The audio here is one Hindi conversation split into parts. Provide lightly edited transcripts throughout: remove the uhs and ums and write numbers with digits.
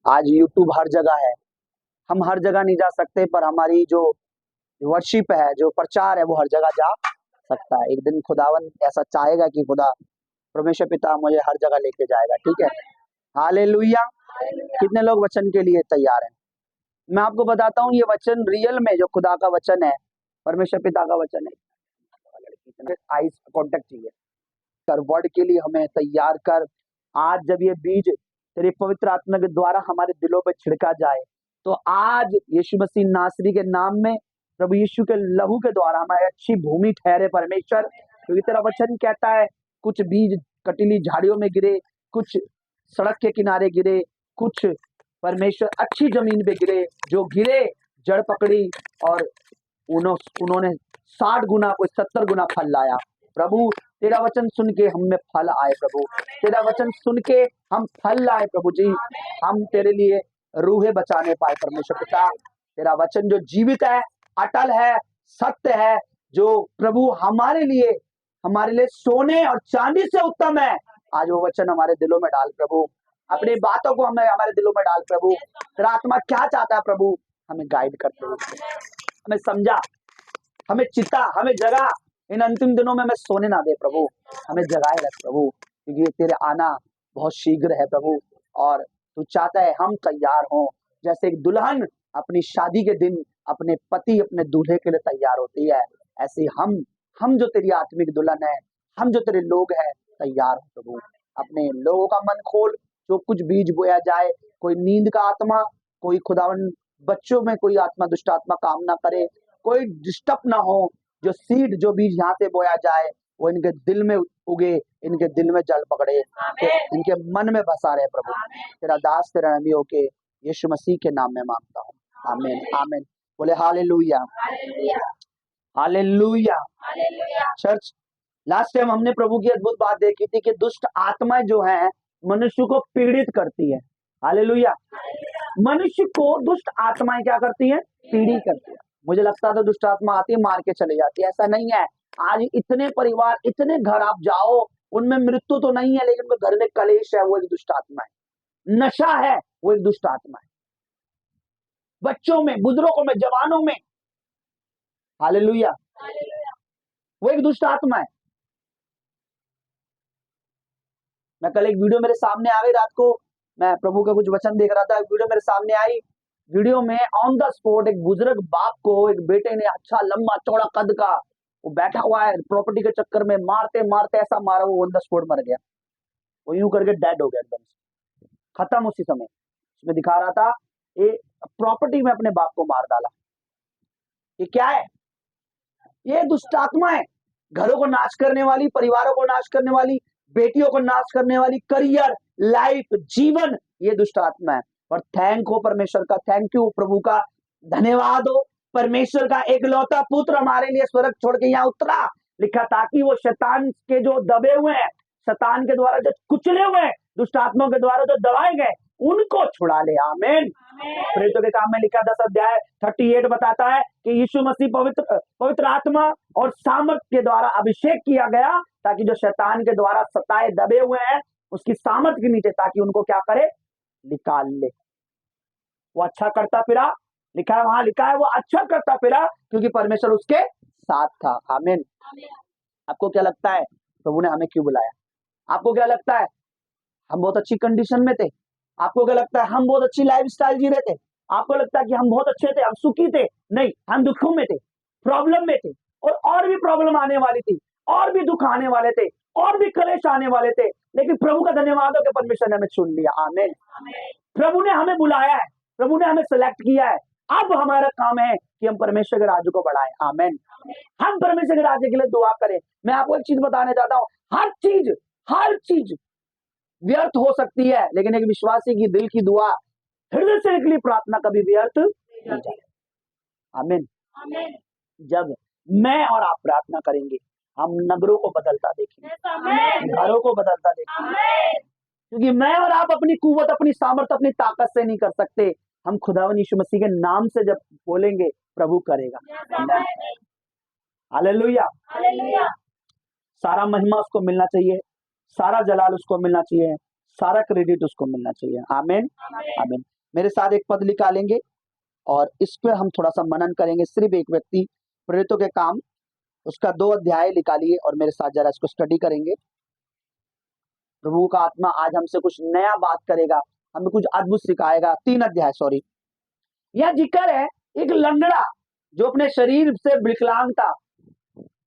आज यूट्यूब हर जगह है, हम हर जगह नहीं जा सकते, पर हमारी जो वर्शिप है, जो प्रचार है, वो हर जगह जा सकता है। एक दिन खुदावन ऐसा चाहेगा कि खुदा परमेश्वर पिता मुझे हर जगह लेके जाएगा। ठीक है, हालेलुया। कितने लोग वचन के लिए तैयार हैं? मैं आपको बताता हूँ, ये वचन रियल में जो खुदा का वचन है, परमेश्वर पिता का वचन है। आइस कॉन्टेक्ट चाहिए कर वर्ड के लिए हमें तैयार कर। आज जब ये बीज तेरे पवित्र आत्मा के द्वारा हमारे दिलों पर छिड़का जाए, तो आज यीशु मसीह नासरी के नाम में, प्रभु यीशु के लहू के द्वारा हमारी अच्छी भूमि ठहरे परमेश्वर। क्योंकि तेरा वचन कहता है कुछ बीज कटीली झाड़ियों में गिरे, कुछ सड़क के किनारे गिरे, कुछ परमेश्वर अच्छी जमीन पे गिरे। जो गिरे जड़ पकड़ी और उन्होंने 60 गुना, कोई 70 गुना फल लाया। प्रभु तेरा वचन सुन के हम में फल आए प्रभु, तेरा वचन सुन के हम फल लाए प्रभु जी, हम तेरे लिए रूहे बचाने पाए परमेश्वर पिता। तेरा वचन जो जीवित है, अटल है, सत्य है, जो प्रभु हमारे लिए सोने और चांदी से उत्तम है। आज वो वचन हमारे दिलों में डाल प्रभु, अपनी बातों को हमारे दिलों में डाल प्रभु। तेरा आत्मा क्या चाहता है प्रभु, हमें गाइड कर प्रभु, हमें समझा, हमें चिता, हमें जगा। इन अंतिम दिनों में हमें सोने ना दे प्रभु, हमें जगाए रख प्रभु, क्योंकि तेरे आना बहुत शीघ्र है प्रभु। और तू चाहता है हम तैयार हों, जैसे एक दुल्हन अपनी शादी के दिन अपने पति, अपने दूल्हे के लिए तैयार होती है, ऐसे हम जो तेरी आत्मिक दुल्हन है, हम जो तेरे लोग हैं, तैयार हो प्रभु। अपने लोगों का मन खोल, जो कुछ बीज बोया जाए, कोई नींद का आत्मा, कोई खुदावन बच्चों में कोई आत्मा, दुष्ट आत्मा काम ना करे, कोई डिस्टर्ब ना हो। जो सीड, जो बीज यहाँ से बोया जाए, वो इनके दिल में उगे, इनके दिल में जल पकड़े, इनके मन में बसा रहे प्रभु। तेरा दास तेरा नबी होके यीशु मसीह के नाम में मांगता हूँ, आमीन आमीन। बोले hallelujah hallelujah. Church, last time हमने प्रभु की अद्भुत बात देखी थी कि दुष्ट आत्माएं जो हैं मनुष्य को पीड़ित करती है। हालेलुया। मनुष्य को दुष्ट आत्माएं क्या करती हैं? पीड़ित करती है। मुझे लगता था दुष्ट आत्मा आती है मार के चले जाती है, ऐसा नहीं है। आज इतने परिवार, इतने घर आप जाओ, उनमें मृत्यु तो नहीं है, लेकिन घर में कलेश है, वो एक दुष्ट आत्मा है। नशा है, वो एक दुष्ट आत्मा है। बच्चों में, बुजुर्गों में, जवानों में, हालेलुया, वो एक दुष्ट आत्मा है। मैं कल एक वीडियो मेरे सामने आ गई, रात को मैं प्रभु का कुछ वचन देख रहा था, एक वीडियो मेरे सामने आई। वीडियो में ऑन द स्पॉट एक बुजुर्ग बाप को एक बेटे ने अच्छा लंबा चौड़ा कद का, वो बैठा हुआ है, प्रॉपर्टी के चक्कर में मारते मारते ऐसा मारा, वो ऑन द स्पॉट मर गया। वो यूं करके डेड हो गया, एकदम से खत्म उसी समय। उसमें दिखा रहा था ये प्रॉपर्टी में अपने बाप को मार डाला। ये क्या है? ये दुष्ट आत्मा है, घरों को नाश करने वाली, परिवारों को नाश करने वाली, बेटियों को नाश करने वाली, करियर, लाइफ, जीवन, ये दुष्ट आत्मा है। और थैंक हो परमेश्वर का, थैंक यू प्रभु का, धन्यवाद हो परमेश्वर का, एकलौता पुत्र हमारे लिए स्वर्ग छोड़ के यहाँ उतरा, लिखा ताकि वो शैतान के जो दबे हुए हैं, शैतान के द्वारा जो कुचले हुए हैं, दुष्ट आत्माओं के द्वारा जो दबाए गए, उनको छुड़ा ले। आमीन। प्रेरितों के काम में लिखा 10 अध्याय 38 बताता है कि यीशु मसीह पवित्र आत्मा और सामर्थ्य के द्वारा अभिषेक किया गया, ताकि जो शैतान के द्वारा सताए दबे हुए हैं, उसकी सामर्थ्य के नीचे, ताकि उनको क्या करे? निकाल ले। वो अच्छा करता फिरा, लिखा है, वहां लिखा है वो अच्छा करता फिरा, क्योंकि परमेश्वर उसके साथ था। आमीन। आपको क्या लगता है प्रभु ने हमें क्यों बुलाया? आपको क्या लगता है हम बहुत अच्छी कंडीशन में थे? आपको क्या लगता है हम बहुत अच्छी लाइफ स्टाइल जी रहे थे? आपको लगता है कि हम बहुत अच्छे थे, हम सुखी थे? नहीं, हम दुखों में थे, प्रॉब्लम में थे, और भी प्रॉब्लम आने वाली थी, और भी दुख आने वाले थे, और भी क्लेश आने वाले थे, लेकिन प्रभु का धन्यवाद हो कि परमेश्वर ने हमें चुन लिया। आमीन। प्रभु ने हमें बुलाया है, प्रभु ने हमें सेलेक्ट किया है। अब हमारा काम है कि हम परमेश्वर के राज्य को बढ़ाएं। आमीन। हम परमेश्वर के राज्य के लिए दुआ करें। मैं आपको एक चीज बताने चाहता हूँ, हर चीज व्यर्थ हो सकती है, लेकिन एक विश्वासी की दिल की दुआ, हृदय से निकली प्रार्थना कभी व्यर्थ नहीं जाए। आमीन। जब मैं और आप प्रार्थना करेंगे, हम नगरों को बदलता देखेंगे, घरों को बदलता देखेंगे, क्योंकि मैं और आप अपनी कुव्वत, अपनी सामर्थ्य, अपनी ताकत से नहीं कर सकते। हम खुदावन यीशु मसीह के नाम से जब बोलेंगे, प्रभु करेगा। हालेलुया। सारा महिमा उसको मिलना चाहिए, सारा जलाल उसको मिलना चाहिए, सारा क्रेडिट उसको मिलना चाहिए। आमीन आमीन। मेरे साथ एक पद निकालेंगे और इस पर हम थोड़ा सा मनन करेंगे। सिर्फ एक व्यक्ति, प्रेरितों के काम, उसका 2 अध्याय निकालिए और मेरे साथ जरा इसको स्टडी करेंगे। प्रभु का आत्मा आज हमसे कुछ नया बात करेगा, हमें कुछ अद्भुत सिखाएगा। 3 अध्याय, सॉरी, यह जिक्र है एक लंगड़ा जो अपने शरीर से विकलांग था,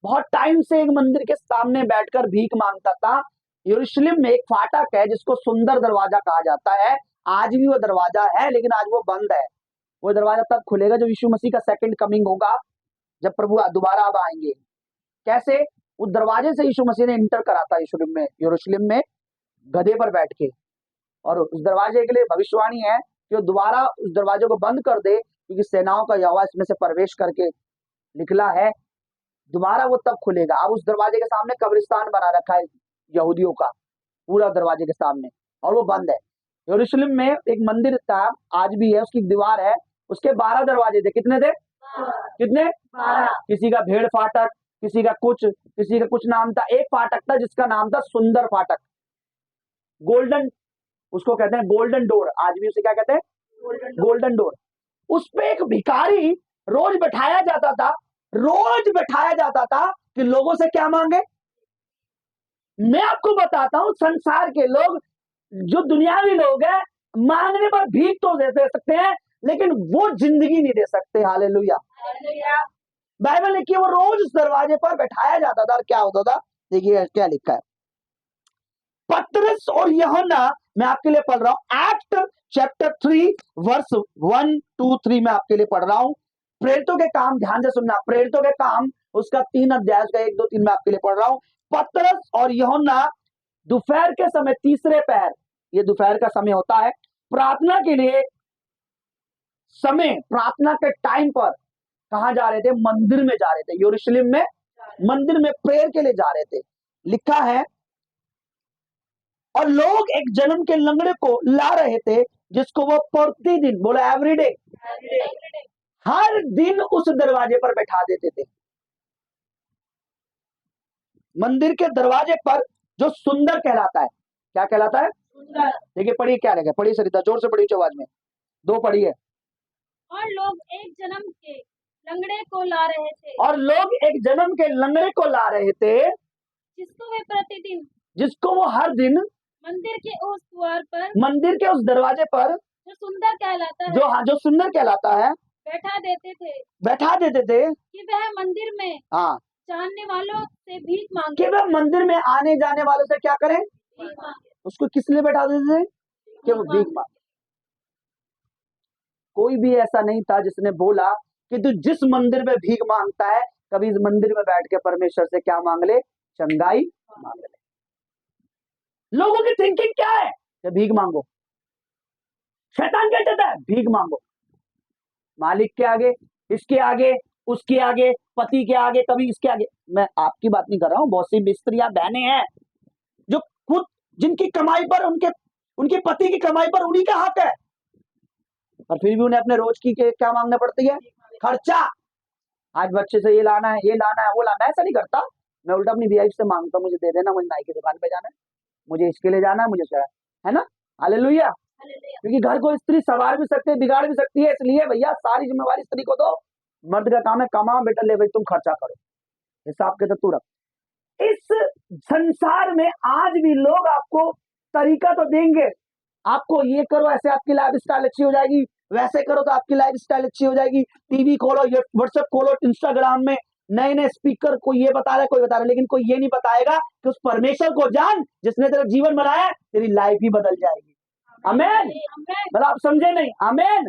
बहुत टाइम से एक मंदिर के सामने बैठकर भीख मांगता था। यरूशलेम में एक फाटक है जिसको सुंदर दरवाजा कहा जाता है। आज भी वो दरवाजा है, लेकिन आज वो बंद है। वो दरवाजा तब खुलेगा जब यीशु मसीह का सेकंड कमिंग होगा, जब प्रभु दोबारा अब आएंगे। कैसे? उस दरवाजे से यीशु मसीह ने इंटर करा था यरूशलेम में गधे पर बैठ के, और उस दरवाजे के लिए भविष्यवाणी है कि वो दोबारा उस दरवाजे को बंद कर दे, क्योंकि सेनाओं का यहोवा इसमें से प्रवेश करके निकला है। दोबारा वो तब खुलेगा। अब उस दरवाजे के सामने कब्रिस्तान बना रखा है यहूदियों का, पूरा दरवाजे के सामने, और वो बंद है। यरूशलेम में एक मंदिर था, आज भी है, उसकी दीवार है, उसके 12 दरवाजे थे। कितने थे? कितने? 12। किसी का भेड़ फाटक, किसी का कुछ नाम था। एक फाटक था जिसका नाम था सुंदर फाटक, गोल्डन, उसको कहते हैं गोल्डन डोर। आज भी उसे क्या कहते हैं? Golden door. उस पे एक भिखारी रोज बैठाया जाता था कि लोगों से क्या मांगे। मैं आपको बताता हूं, संसार के लोग, जो दुनियावी लोग हैं, मांगने पर भीख तो दे सकते हैं, लेकिन वो जिंदगी नहीं दे सकते। हालेलुया। बाइबल लिखी है वो रोज उस दरवाजे पर बैठाया जाता था, और क्या होता था, देखिए क्या लिखा है। पतरस और यूहन्ना, मैं आपके लिए पढ़ रहा हूं, एक्ट चैप्टर 3 वर्स 1, 2, 3 मैं आपके लिए पढ़ रहा हूं। प्रेरितों के काम, ध्यान से सुनना, प्रेरितों के काम उसका 3 अध्याय, उसका 1, 2, 3 मैं आपके लिए पढ़ रहा हूं। पतरस और यूहन्ना दोपहर के समय, तीसरे पहर, ये दोपहर का समय होता है, प्रार्थना के लिए समय, प्रार्थना के टाइम पर कहां जा रहे थे? मंदिर में जा रहे थे। यरूशलेम में मंदिर में प्रेयर के लिए जा रहे थे। लिखा है, और लोग एक जन्म के लंगड़े को ला रहे थे, जिसको वो प्रतिदिन, बोला एवरीडे, हर दिन उस दरवाजे पर बैठा देते थे। मंदिर के दरवाजे पर, जो सुंदर कहलाता है। क्या कहलाता है? सुंदर। देखिए पढ़िए क्या लिखा है, पढ़िए सरिता, जोर से पढ़िए आवाज में, 2 पढ़िए। और लोग एक जन्म के लंगड़े को ला रहे थे, और लोग एक जन्म के लंगड़े को ला रहे थे, जिसको वे प्रतिदिन, जिसको वो हर दिन मंदिर के उस द्वार पर, मंदिर के उस दरवाजे पर, जो सुंदर कहलाता है, जो सुंदर कहलाता है, बैठा देते थे कि वह मंदिर में हाँ, जानने वालों से भीख मांगे। कि वह मंदिर में आने जाने वालों से क्या करें? भीख मांगे। उसको किस लिए बैठा देते थे? कि वो भीख मांगे। कोई भी ऐसा नहीं था जिसने बोला कि तू जिस मंदिर में भीख मांगता है, कभी इस मंदिर में बैठ के परमेश्वर से क्या मांग ले? चंगाई मांग ले। लोगों की थिंकिंग क्या है? कि भीख मांगो। शैतान क्या कहता है? भीख मांगो। मालिक के आगे, इसके आगे, उसके आगे, पति के आगे, कभी इसके आगे। मैं आपकी बात नहीं कर रहा हूं, बहुत सी स्त्रियां, बहनें हैं जो खुद, जिनकी कमाई पर, उनके पति की कमाई पर उन्हीं का हक है, और फिर भी उन्हें अपने रोज की क्या मांगना पड़ती है? खर्चा। आज बच्चे से ये लाना है, वो लाना है। ऐसा नहीं करता मैं, उल्टा अपनी वाइफ से मांगता हूं, मुझे दे देना, मुझे नाई की दुकान पे जाना है, मुझे इसके लिए जाना है, मुझे है ना। हालेलुया। क्योंकि घर को स्त्री संवार भी सकती है, बिगाड़ भी सकती है, इसलिए भैया सारी जिम्मेवारी स्त्री को दो। मर्द का काम है कमा, बेटा ले भाई तुम खर्चा करो, हिसाब के तो तू रख। इस संसार में आज भी लोग आपको तरीका तो देंगे, आपको ये करो ऐसे आपकी लाइफ स्टाइल अच्छी हो जाएगी, वैसे करो तो आपकी लाइफ स्टाइल अच्छी हो जाएगी। टीवी खोलो, ये व्हाट्सएप खोलो, इंस्टाग्राम में नए नए स्पीकर, कोई ये बता रहा है, कोई बता रहा है, लेकिन कोई ये नहीं बताएगा कि उस परमेश्वर को जान जिसने तेरा जीवन बनाया, तेरी लाइफ ही बदल जाएगी। आमेन। मतलब आप समझे नहीं? आमेन।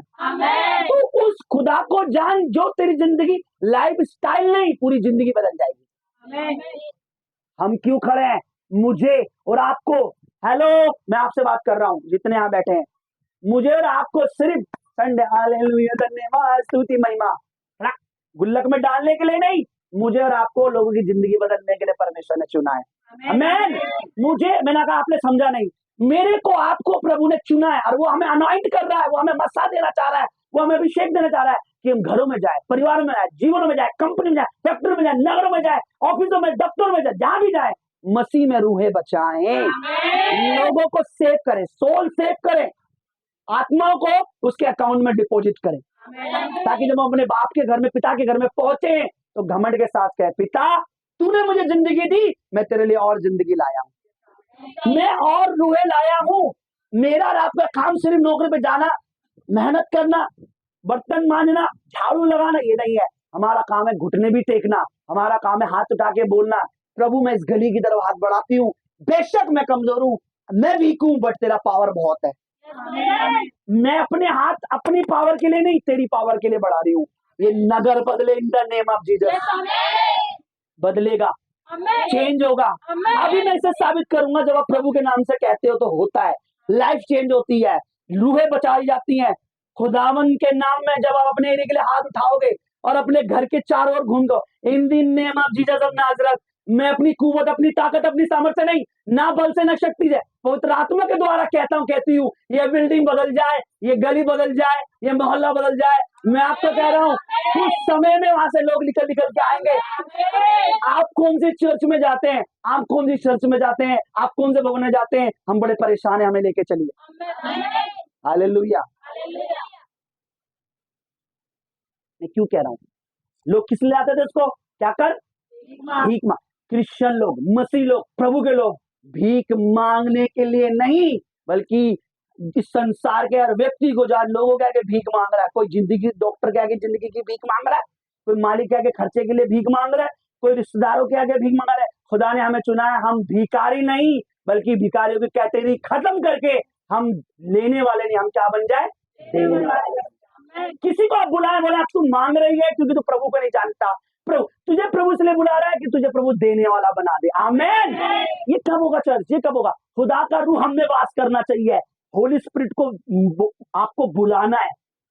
तो उस खुदा को जान जो तेरी जिंदगी, लाइफ स्टाइल नहीं, पूरी जिंदगी बदल जाएगी। हम क्यों खड़े हैं? मुझे और आपको, हेलो, मैं आपसे बात कर रहा हूं, जितने यहां बैठे हैं, मुझे और आपको सिर्फ संडे, हालेलुया, धन्यवाद, स्तुति, महिमा गुल्लक में डालने के लिए नहीं, मुझे और आपको लोगों की जिंदगी बदलने के लिए परमेश्वर ने चुना है। आमेन। मैंने कहा आपने समझा नहीं, मेरे को आपको प्रभु ने चुना है, और वो हमें अनॉइंट कर रहा है, वो हमें मसा देना चाह रहा है, वो हमें अभिषेक देना चाह रहा है कि हम घरों में जाए, परिवार में जाए, जीवनों में जाए, कंपनी में जाए, फैक्ट्री में जाए, नगरों में जाए, ऑफिसों में, दफ्तरों में जाए, जहां भी जाए, मसीह में रूहें बचाएं, लोगों को सेव करें, सोल सेव करें। आत्माओं को उसके अकाउंट में डिपॉजिट करें, ताकि जब हम अपने बाप के घर में, पिता के घर में पहुंचे तो घमंड के साथ कहे, पिता तूने मुझे जिंदगी दी, मैं तेरे लिए और जिंदगी लाया हूं, मैं और रूहे लाया हूं। मेरा और आपका काम सिर्फ नौकरी पे जाना, मेहनत करना, बर्तन मांजना, झाड़ू लगाना ये नहीं है। हमारा काम है घुटने भी टेकना, हमारा काम है हाथ उठा के बोलना, प्रभु मैं इस गली की तरफ हाथ बढ़ाती हूँ, बेशक मैं कमजोर हूँ, मैं वीक हूँ, बट तेरा पावर बहुत है। मैं अपने हाथ अपनी पावर के लिए नहीं, तेरी पावर के लिए बढ़ा रही हूँ। ये नगर बदले in the name of Jesus, बदलेगा, चेंज होगा। अभी मैं इसे साबित करूंगा, जब आप प्रभु के नाम से कहते हो तो होता है, लाइफ चेंज होती है, रूहें बचाई जाती हैं। खुदावन के नाम में जब आप अपने एरिया के लिए हाथ उठाओगे और अपने घर के चारों ओर घूम दो, in the name of Jesus of Nazareth, मैं अपनी कुव्वत, अपनी ताकत, अपनी सामर्थ्य नहीं, ना बल से ना शक्ति से, पवित्र आत्मा के द्वारा कहता हूं, कहती हूँ, ये बिल्डिंग बदल जाए, ये गली बदल जाए, ये मोहल्ला बदल जाए। मैं आपको कह रहा हूँ कुछ समय में वहां से लोग निकल निकल के आएंगे। आप कौन सी चर्च में जाते हैं, आप कौन सी चर्च में जाते हैं, आप कौन से भवन में जाते हैं, हम बड़े परेशान हैं, हमें लेके चलिए। हालेलुया। मैं क्यों कह रहा हूं, लोग किस लिए आते थे उसको, क्या कर, भीख मांग। क्रिश्चियन लोग, मसीह लोग, प्रभु के लोग भीख मांगने के लिए नहीं, बल्कि इस संसार के हर व्यक्ति को, जहां लोगों के आगे भीख मांग रहा है, कोई जिंदगी, डॉक्टर के आगे जिंदगी की भीख मांग रहा है, कोई मालिक के आगे खर्चे के लिए भीख मांग रहा है, कोई रिश्तेदारों के आगे भीख मांग रहा है। खुदा ने हमें चुना है, हम भिखारी नहीं, बल्कि भिखारियों की कैटेगरी खत्म करके हम लेने वाले नहीं, हम क्या बन जाए, देने वाले। किसी को आप बुलाए, बोले आप तू मांग रही है क्योंकि तू प्रभु को नहीं जानता, प्रभु तुझे प्रभु इसलिए बुला रहा है कि तुझे प्रभु देने वाला बना दे। आमेन। ये कब होगा चर्च, ये कब होगा, खुदा का रूह हम में वास करना चाहिए, होली स्पिरिट को आपको बुलाना है।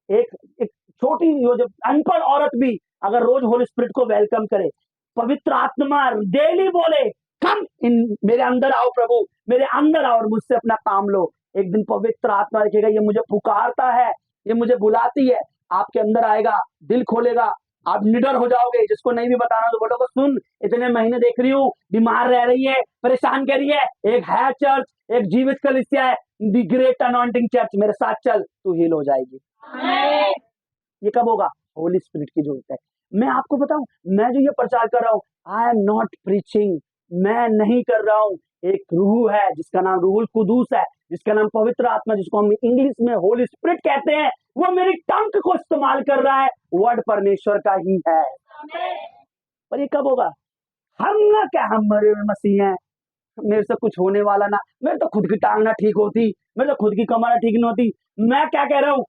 एक छोटी जो अनपढ़ औरत भी अगर रोज होली स्पिरिट को वेलकम करे, पवित्र आत्मा डेली बोले, कम इन मेरे अंदर आओ प्रभु, मेरे अंदर आओ और मुझसे अपना काम लो, एक दिन पवित्र आत्मा लिखेगा, ये मुझे पुकारता है, ये मुझे बुलाती है, आपके अंदर आएगा, दिल खोलेगा, आप निडर हो जाओगे। जिसको नहीं भी बताना तो बोलोगे, सुन इतने महीने देख रही हूँ, बीमार रह रही है, परेशान कर रही है, एक है चर्च, एक जीवित कलीसिया है, द ग्रेट अनॉइंटिंग चर्च, मेरे साथ चल, तू हील हो जाएगी। ये कब होगा, होली स्पिरिट की जरूरत है। मैं आपको बताऊं, मैं जो ये प्रचार कर रहा हूँ, आई एम नॉट प्रीचिंग, मैं नहीं कर रहा हूँ, एक रूह है जिसका नाम रूहुल कुदूस है, जिसका नाम पवित्र आत्मा, जिसको हम इंग्लिश में होली स्पिरिट कहते हैं, वो मेरी टंग को इस्तेमाल कर रहा है, वर्ड परमेश्वर का ही है। पर ये कब होगा, हम ना क्या, हम मरे हुए मसीह हैं, मेरे से कुछ होने वाला ना, मेरे तो खुद की टांग ना ठीक होती, मेरे तो खुद की कमर ना ठीक नहीं होती। मैं क्या कह रहा हूँ,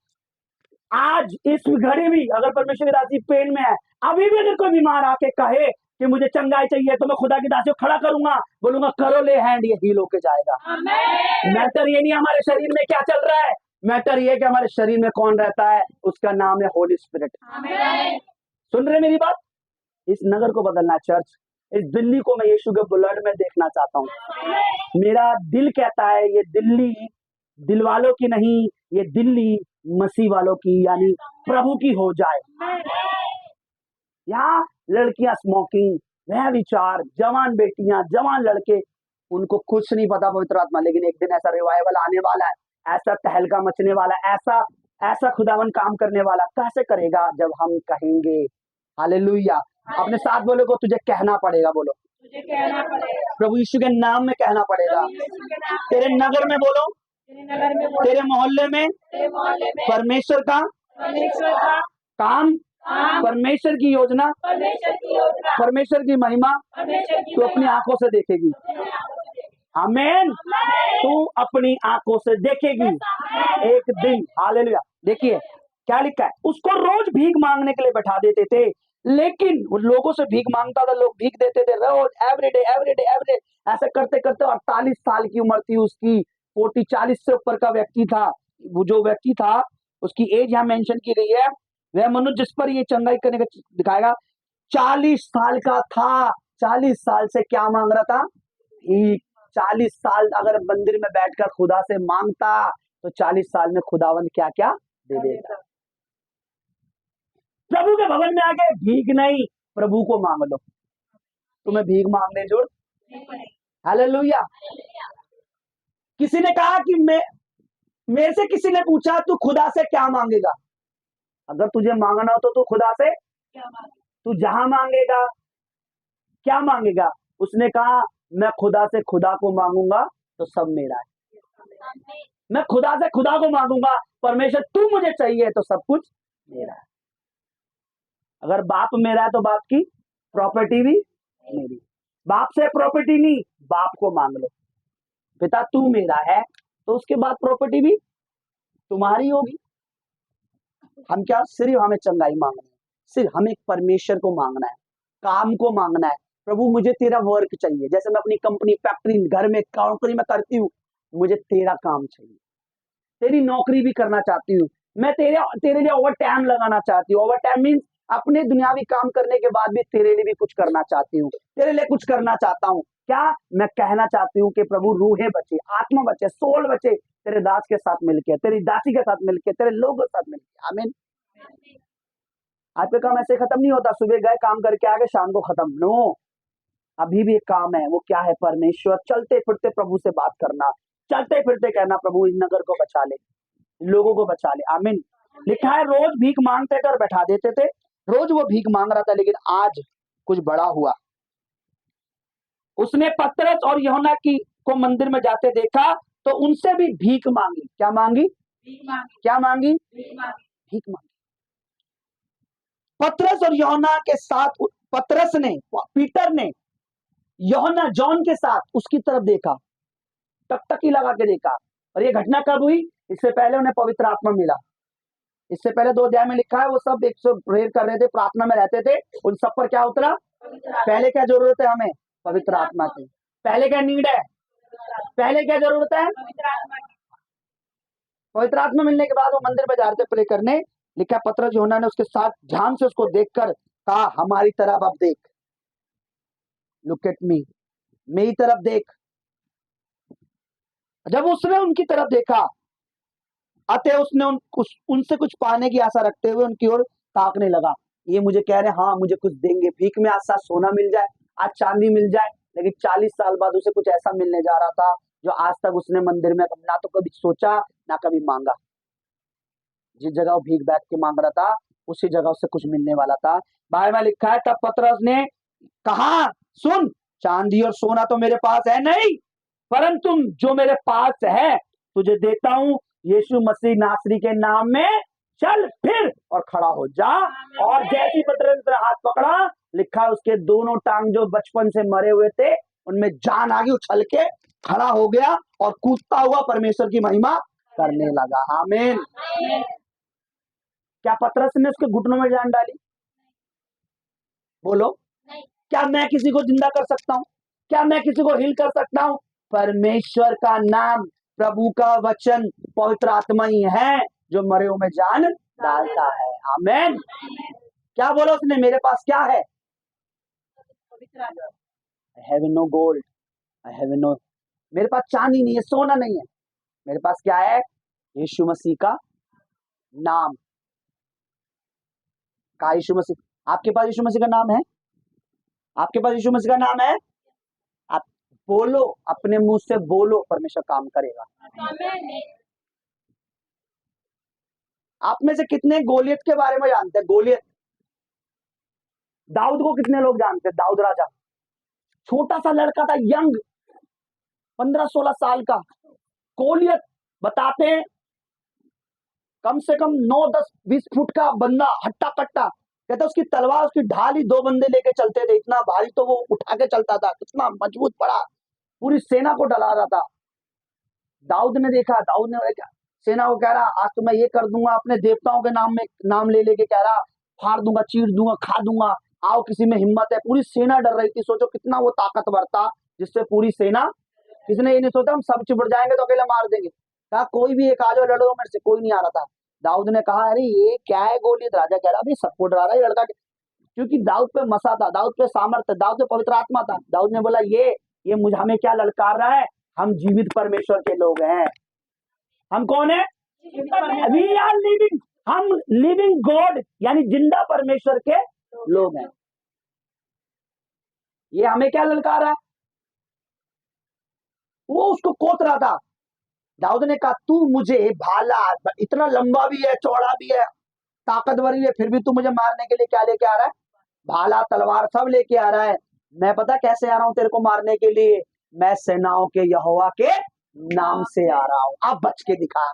आज इस घड़ी भी अगर परमेश्वर की दासी पेन में है, अभी भी अगर कोई बीमार आके कहे कि मुझे चंगाई चाहिए, तो मैं खुदा की दासी को खड़ा करूंगा, बोलूंगा करो ले हैंड, ये हील होके जाएगा। मैटर ये नहीं हमारे शरीर में क्या चल रहा है, मैटर ये कि हमारे शरीर में कौन रहता है, उसका नाम है होली स्पिरिट। सुन रहे मेरी बात, इस नगर को बदलना, चर्च, इस दिल्ली को मैं यीशु के ब्लड में देखना चाहता हूँ। मेरा दिल कहता है ये दिल्ली दिल वालों की नहीं, ये दिल्ली मसीह वालों की यानी प्रभु की हो जाए। यहाँ लड़कियां स्मोकिंग, वह विचार, जवान बेटियां, जवान लड़के, उनको कुछ नहीं पता पवित्र आत्मा, लेकिन एक दिन ऐसा रिवाइवल आने वाला है, ऐसा तहलका मचने वाला है, ऐसा खुदावन काम करने वाला। कैसे करेगा, जब हम कहेंगे। हालेलुया। अपने साथ बोलो को, तुझे कहना पड़ेगा, बोलो तुझे कहना पड़ेगा, प्रभु यीशु के नाम में कहना पड़ेगा। तेरे नगर में बोलो, तेरे मोहल्ले में परमेश्वर का काम, परमेश्वर की योजना, परमेश्वर की महिमा तू अपनी आंखों से देखेगी। आमीन। तू अपनी आंखों से देखेगी एक दिन। हालेलुया। देखिए क्या लिखा है, उसको रोज भीख मांगने के लिए बैठा देते थे, लेकिन वो लोगों से भीख मांगता था, लोग भीख देते थे रोज, एवरीडे एवरीडे एवरीडे। ऐसे करते करते 48 साल की उम्र थी उसकी, 40 से ऊपर का व्यक्ति था। वो जो व्यक्ति था उसकी एज यहाँ मेंशन की गई है, वह मनुष्य जिस पर ये चंगाई करने का दिखाएगा 40 साल का था। 40 साल से क्या मांग रहा था, भीख। 40 साल अगर मंदिर में बैठकर खुदा से मांगता तो 40 साल में खुदावंद क्या क्या दे देगा। प्रभु के भवन में आके भीख नहीं, प्रभु को मांग लो, तुम्हें भीख मांगने जुड़। हालेलुया। किसी ने कहा कि मेरे से किसी ने पूछा तू खुदा से क्या मांगेगा, अगर तुझे मांगना हो तो तू खुदा से क्या मांगे? तू जहां मांगेगा क्या मांगेगा, उसने कहा मैं खुदा से खुदा को मांगूंगा तो सब मेरा है, आमीन। मैं खुदा से खुदा को मांगूंगा, परमेश्वर तू मुझे चाहिए तो सब कुछ मेरा है। अगर बाप मेरा है तो बाप की प्रॉपर्टी भी मेरी, बाप से प्रॉपर्टी नहीं, बाप को मांग लो पिता तू मेरा है, तो उसके बाद प्रॉपर्टी भी तुम्हारी होगी। हम क्या सिर्फ हमें चंगाई मांगना है, सिर्फ हमें परमेश्वर को मांगना है, काम को मांगना है। प्रभु मुझे तेरा वर्क चाहिए, जैसे मैं अपनी कंपनी फैक्ट्री घर में नौकरी में करती हूँ, मुझे तेरा काम चाहिए, तेरी नौकरी भी करना चाहती हूँ मैं, तेरे तेरे लिए ओवर टाइम लगाना चाहती हूँ। ओवर टाइम मीन्स अपने दुनियावी काम करने के बाद भी तेरे लिए भी कुछ करना चाहती हूँ, तेरे लिए कुछ करना चाहता हूँ। क्या मैं कहना चाहती हूँ कि प्रभु रूहें बचे, आत्मा बचे, सोल बचे, तेरे दास के साथ मिलके, तेरी दासी के साथ मिलके, तेरे लोगों के साथ मिलके। आमीन। आपका काम ऐसे खत्म नहीं होता, सुबह गए काम करके आ गए शाम को खत्म, नो, अभी भी एक काम है। वो क्या है? परमेश्वर चलते फिरते प्रभु से बात करना, चलते फिरते कहना प्रभु इस नगर को बचा ले, लोगों को बचा ले। आमीन। लिखा है रोज भीख मांगते थे और बैठा देते थे, रोज वो भीख मांग रहा था, लेकिन आज कुछ बड़ा हुआ। उसने पतरस और यूहन्ना की को मंदिर में जाते देखा तो उनसे भी भीख मांगी। क्या मांगी? भीख मांगी। क्या मांगी? भीख मांगी। भीख मांगी। पतरस और यूहन्ना के साथ पतरस ने, पीटर ने यूहन्ना जॉन के साथ उसकी तरफ देखा, टकटकी लगा के देखा। और ये घटना कब हुई? इससे पहले उन्हें पवित्र आत्मा मिला। इससे पहले 2 अध्याय में लिखा है वो सब 100 प्रेयर कर रहे थे, प्रार्थना में रहते थे, उन सब पर क्या उतरा? पहले क्या जरूरत है हमें? पवित्र आत्मा की। पहले क्या नीड है? पहले क्या जरूरत है? पवित्र आत्मा मिलने के बाद वो मंदिर में जा रहे थे प्रे करने। लिखा पतरस यूहन्ना ने उसके साथ ध्यान से उसको देखकर कहा हमारी तरफ अब देख, लुक एट मी, मेरी तरफ देख। जब उसने उनकी तरफ देखा, अतः उसने उनसे कुछ पाने की आशा रखते हुए उनकी ओर ताकने लगा। ये मुझे कह रहे हैं हाँ मुझे कुछ देंगे, भीख में आज साथ सोना मिल जाए, आज चांदी मिल जाए, लेकिन 40 साल बाद उसे कुछ ऐसा मिलने जा रहा था जो आज तक उसने मंदिर में ना तो कभी सोचा ना कभी मांगा। जिस जगह वो भीख बैठ के मांग रहा था उसी जगह उसे कुछ मिलने वाला था। बाइबल में लिखा है तब पतरस ने कहा सुन, चांदी और सोना तो मेरे पास है नहीं, परंतु जो मेरे पास है तुझे देता हूं, यीशु मसीह नासरी के नाम में चल फिर और खड़ा हो जा। और जैसी पतरस ने हाथ पकड़ा, लिखा उसके दोनों टांग जो बचपन से मरे हुए थे उनमें जान आ गई, उछल के खड़ा हो गया और कूदता हुआ परमेश्वर की महिमा करने लगा। आमीन। क्या पतरस ने उसके घुटनों में जान डाली? बोलो। क्या मैं किसी को जिंदा कर सकता हूं? क्या मैं किसी को हिल कर सकता हूं? परमेश्वर का नाम, प्रभु का वचन, पवित्र आत्मा ही है जो मरे हुए में जान डालता है। आमीन। क्या बोला उसने? मेरे पास क्या है? I have no gold, I have no, मेरे पास चांदी नहीं है, सोना नहीं है, मेरे पास क्या है? यीशु मसीह का नाम। का यीशु मसीह, आपके पास यीशु मसीह का नाम है? आपके पास यीशु मसीह का नाम है? आप बोलो, अपने मुंह से बोलो, परमेश्वर काम करेगा। आप में से कितने गोलियत के बारे में जानते हैं? गोलियत, दाऊद को कितने लोग जानते हैं? दाऊद राजा, छोटा सा लड़का था, यंग, 15-16 साल का। गोलियत बताते हैं कम से कम 9-10-20 फुट का बंदा, हट्टा कट्टा। कहता उसकी तलवार, उसकी ढाल ही 2 बंदे लेके चलते थे, इतना भारी तो वो उठा के चलता था, इतना मजबूत पड़ा, पूरी सेना को डरा रहा था। दाऊद ने देखा, दाऊद ने क्या सेना को कह रहा आज तो मैं ये कर दूंगा, अपने देवताओं के नाम में नाम ले लेके कह रहा फाड़ दूंगा, चीर दूंगा, खा दूंगा, आओ किसी में हिम्मत है। पूरी सेना डर रही थी। सोचो कितना वो ताकतवर था जिससे पूरी सेना, किसने ये नहीं सोचा हम सब चिपट जाएंगे तो अकेले मार देंगे। कहा कोई भी एक आ जाओ, लड़ो मेरे से। कोई नहीं आ रहा था। दाऊद ने कहा अरे ये क्या है गोलियत? राजा कह रहा अभी सबको डरा रहा है लड़का, क्योंकि दाऊद पे मसा था, दाऊद पे सामर्थ्य, दाऊद पे पवित्र आत्मा था। दाऊद ने बोला ये मुझे हमें क्या ललकार रहा है? हम जीवित परमेश्वर के लोग हैं। हम कौन है? वी आर लिविंग, हम लिविंग गॉड यानी जिंदा परमेश्वर के लोग हैं। ये हमें क्या ललकार रहा है? वो उसको कोत रहा था, दाऊद ने कहा तू मुझे भाला, इतना लंबा भी है, चौड़ा भी है, ताकतवर भी है, फिर भी तू मुझे मारने के लिए क्या लेके आ रहा है? भाला, तलवार सब लेके आ रहा है। मैं पता कैसे आ रहा हूं तेरे को मारने के लिए? मैं सेनाओं के यहोवा के नाम से आ रहा हूं। अब बच के दिखा।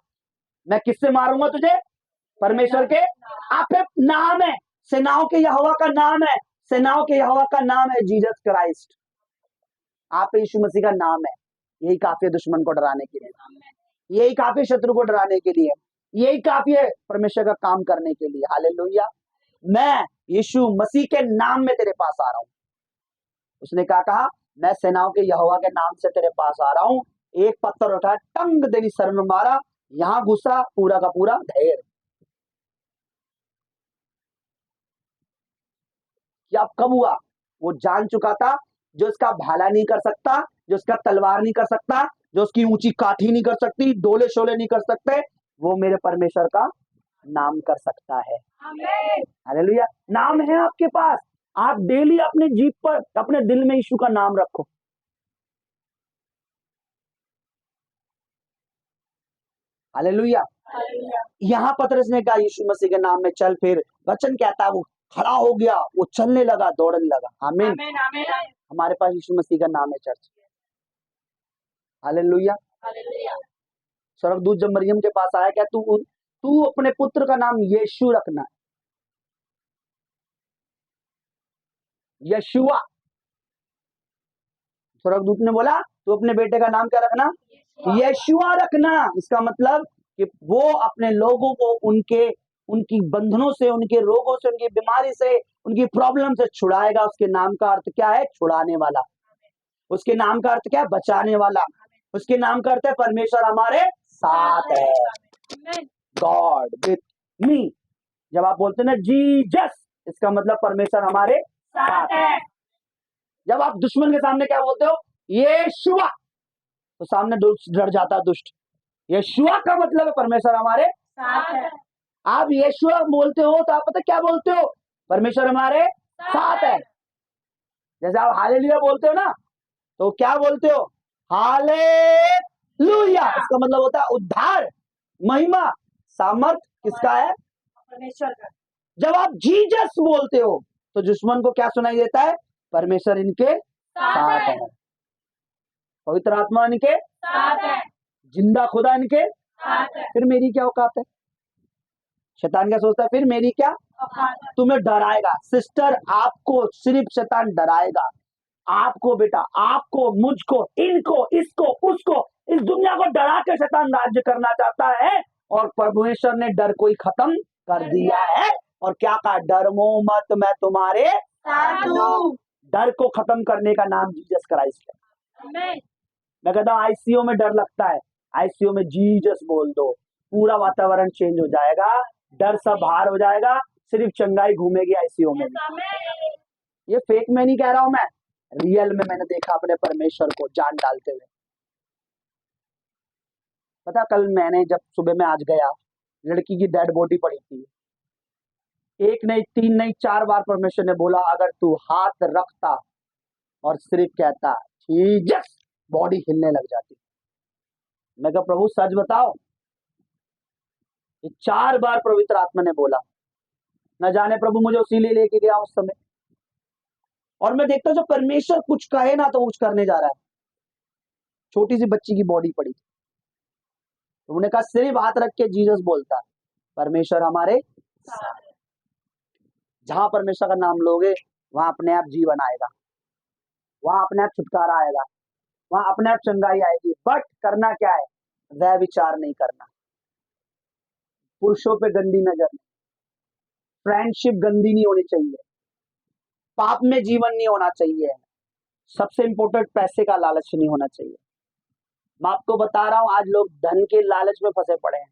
मैं किससे मारूंगा तुझे? परमेश्वर के। आप नाम है, सेनाओं के यहोवा का नाम है, सेनाओं के यहोवा का नाम है जीसस क्राइस्ट। आप यीशु मसीह का नाम है। यही काफी है दुश्मन को डराने के लिए, यही काफी है शत्रु को डराने के लिए, यही काफी है परमेश्वर का काम करने के लिए। हालेलुया। मैं यीशु मसीह के नाम में तेरे पास आ रहा हूं। उसने क्या कहा? मैं सेनाओं के यहोवा के नाम से तेरे पास आ रहा हूं। एक पत्थर उठाया, टंग देनी सर में मारा, यहां घुसा, पूरा का पूरा ढेर। क्या कब हुआ? वो जान चुका था जो इसका भाला नहीं कर सकता, जो इसका तलवार नहीं कर सकता, जो उसकी ऊंची काठी नहीं कर सकती, डोले शोले नहीं कर सकते, वो मेरे परमेश्वर का नाम कर सकता है। हालेलुया। नाम है आपके पास। आप डेली अपने जीभ पर, अपने दिल में यीशु का नाम रखो। हालेलुया। यहाँ पतरस ने कहा यीशु मसीह के नाम में चल, फिर वचन कहता वो खड़ा हो गया, वो चलने लगा, दौड़ने लगा। आमीन। हमारे पास यीशु मसीह का नाम है चर्च। हालेलुया। स्वर्गदूत जब मरियम के पास आया, क्या तू तू अपने पुत्र का नाम यीशु रखना, यशुआ। स्वर्गदूत ने बोला तू अपने बेटे का नाम क्या रखना? यशुआ रखना। इसका मतलब कि वो अपने लोगों को उनकी बंधनों से, उनके रोगों से, उनकी बीमारी से, उनकी प्रॉब्लम से छुड़ाएगा। उसके नाम का अर्थ क्या है? छुड़ाने वाला। उसके नाम का अर्थ क्या है? बचाने वाला। उसके नाम का अर्थ है परमेश्वर हमारे साथ है। God with me. जब आप बोलते हैं ना जीसस, इसका मतलब परमेश्वर हमारे साथ है। जब आप दुश्मन के सामने क्या बोलते हो? यीशुआ, तो सामने डर जाता है दुष्ट। यीशुआ का मतलब है परमेश्वर हमारे साथ है। आप यीशुआ बोलते हो तो आप पता क्या बोलते हो? परमेश्वर हमारे साथ है। जैसे आप हालेलुया बोलते हो ना, तो क्या बोलते हो? हालेलुया। इसका मतलब होता है उद्धार, महिमा, सामर्थ किसका है? परमेश्वर का। जब आप जीसस बोलते हो तो दुश्मन को क्या सुनाई देता है? परमेश्वर इनके साथ है, पवित्र आत्मा इनके साथ है, जिंदा खुदा इनके साथ है। फिर मेरी क्या औकात है? शैतान क्या सोचता है? फिर मेरी क्या औकात है? तुम्हें डराएगा सिस्टर, आपको सिर्फ शैतान डराएगा। आपको बेटा, आपको, मुझको, इनको, इसको, उसको, इस दुनिया को डरा के शैतान राज्य करना चाहता है। और परमेश्वर ने डर को ही खत्म कर दिया है। और क्या कहा? डरो मत, मैं तुम्हारे साथ हूं। डर को खत्म करने का नाम जीसस क्राइस्ट है। मैं कहता हूं आईसीयू में डर लगता है, आईसीयू में जीसस बोल दो, पूरा वातावरण चेंज हो जाएगा, डर सब बाहर हो जाएगा, सिर्फ चंगाई घूमेगी आईसीयू में। ये फेक में नहीं कह रहा हूं मैं, रियल में मैंने देखा अपने परमेश्वर को जान डालते हुए। पता कल मैंने जब सुबह में आज गया, लड़की की डेड बॉडी पड़ी थी। एक नहीं, तीन नहीं, 4 बार परमेश्वर ने बोला अगर तू हाथ रखता और सिर्फ कहता जीसस, बॉडी हिलने लग जाती। मैं कहा प्रभु सच बताओ। 4 बार पवित्र आत्मा ने बोला। न जाने प्रभु मुझे उसी लिए लेके गया उस समय। और मैं देखता जो परमेश्वर कुछ कहे ना तो कुछ करने जा रहा है। छोटी सी बच्ची की बॉडी पड़ी, तो उन्होंने कहा सिर्फ हाथ रख के जीसस बोलता है, परमेश्वर हमारे साथ। जहां परमेश्वर का नाम लोगे वहां अपने आप जीवन आएगा, वहां अपने आप छुटकारा आएगा, वहां अपने आप चंगाई आएगी। बट करना क्या है? वह विचार नहीं करना, पुरुषों पे गंदी नजर नहीं, फ्रेंडशिप गंदी नहीं होनी चाहिए, पाप में जीवन नहीं होना चाहिए, सबसे इंपॉर्टेंट पैसे का लालच नहीं होना चाहिए। मैं आपको बता रहा हूं आज लोग धन के लालच में फंसे पड़े हैं।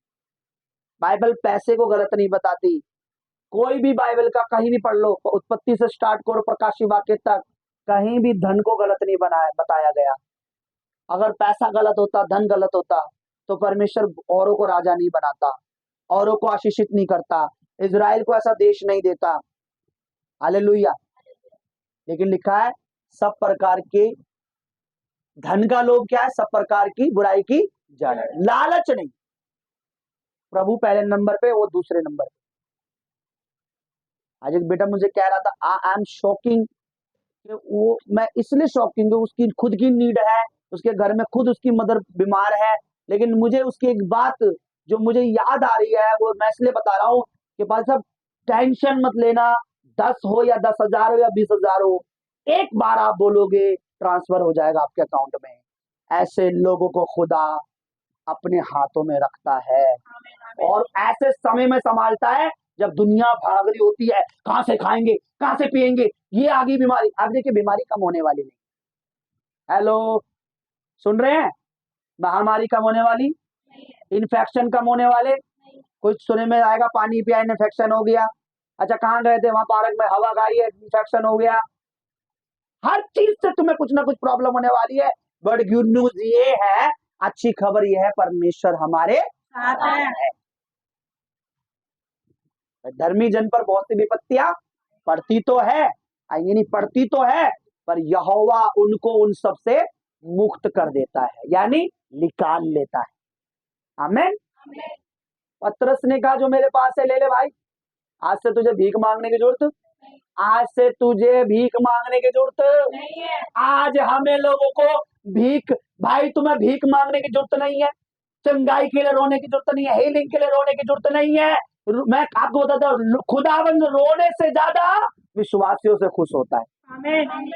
बाइबल पैसे को गलत नहीं बताती। कोई भी बाइबल का कहीं भी पढ़ लो, उत्पत्ति से स्टार्ट करो प्रकाशित वाक्य तक, कहीं भी धन को गलत नहीं बताया गया। अगर पैसा गलत होता, धन गलत होता, तो परमेश्वर औरों को राजा नहीं बनाता, औरों को आशीषित नहीं करता, इजराइल को ऐसा देश नहीं देता। हालेलुया। लेकिन लिखा है सब प्रकार के धन का लोभ क्या है? सब प्रकार की बुराई की जाना, लालच नहीं। प्रभु पहले नंबर पे, वो दूसरे नंबर पे। आज एक बेटा मुझे कह रहा था, आई एम शॉकिंग, वो मैं इसलिए शॉकिंग हूँ, उसकी खुद की नीड है, उसके घर में खुद उसकी मदर बीमार है, लेकिन मुझे उसकी एक बात जो मुझे याद आ रही है, वो मैं इसलिए बता रहा हूँ कि भाई साहब टेंशन मत लेना, 10 हो या 10,000 हो या 20,000 हो, एक बार आप बोलोगे ट्रांसफर हो जाएगा आपके अकाउंट में। ऐसे लोगों को खुदा अपने हाथों में रखता है और ऐसे समय में संभालता है जब दुनिया भाग रही होती है, कहां से खाएंगे, कहां से पिएंगे, ये आ गई बीमारी। अब देखिए बीमारी कम होने वाली नहीं। हेलो, सुन रहे हैं? महामारी कम होने वाली, इन्फेक्शन कम होने वाले। कुछ सुने में आएगा पानी पिया इन्फेक्शन हो गया, अच्छा कहाँ गए थे, वहां पार्क में हवा खाई है इन्फेक्शन हो गया। हर चीज से तुम्हें कुछ ना कुछ प्रॉब्लम होने वाली है। बट गुड न्यूज ये है, अच्छी खबर ये है, परमेश्वर हमारे साथ है। धर्मी जन पर बहुत सी विपत्तियां पड़ती तो है, नहीं पड़ती तो है, पर यहोवा उनको उन सब से मुक्त कर देता है, यानी निकाल लेता है। आमीन। पतरस ने कहा जो मेरे पास है ले ले भाई, आज से तुझे भीख मांगने की जरूरत, आज से तुझे भीख मांगने की जरूरत नहीं है। आज हमें लोगों को भीख, भाई तुम्हें भीख मांगने की जरूरत नहीं है, चंगाई के लिए रोने की जरूरत नहीं है, हीलिंग के लिए रोने की जरूरत नहीं है। मैं आपको बताता हूँ, खुदाबंद रोने से ज्यादा विश्वासियों से खुश होता है। आमीन।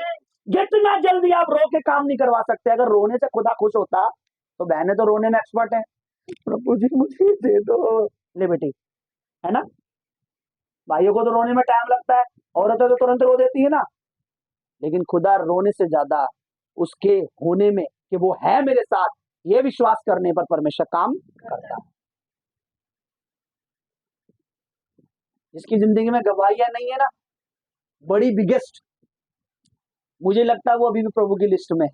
जितना जल्दी आप रो के काम नहीं करवा सकते, अगर रोने से खुदा खुश होता तो बहनें तो रोने में एक्सपर्ट है, प्रभु जी मुझे दे दो, ले बेटी, है ना। भाइयों को तो रोने में टाइम लगता है, औरतें तो तुरंत रो देती है ना, लेकिन खुदा रोने से ज्यादा उसके होने में कि वो है मेरे साथ, ये विश्वास करने पर परमेश्वर काम करता है। जिसकी जिंदगी में गवाहियां नहीं है ना, बड़ी बिगेस्ट, मुझे लगता है वो अभी भी प्रभु की लिस्ट में है।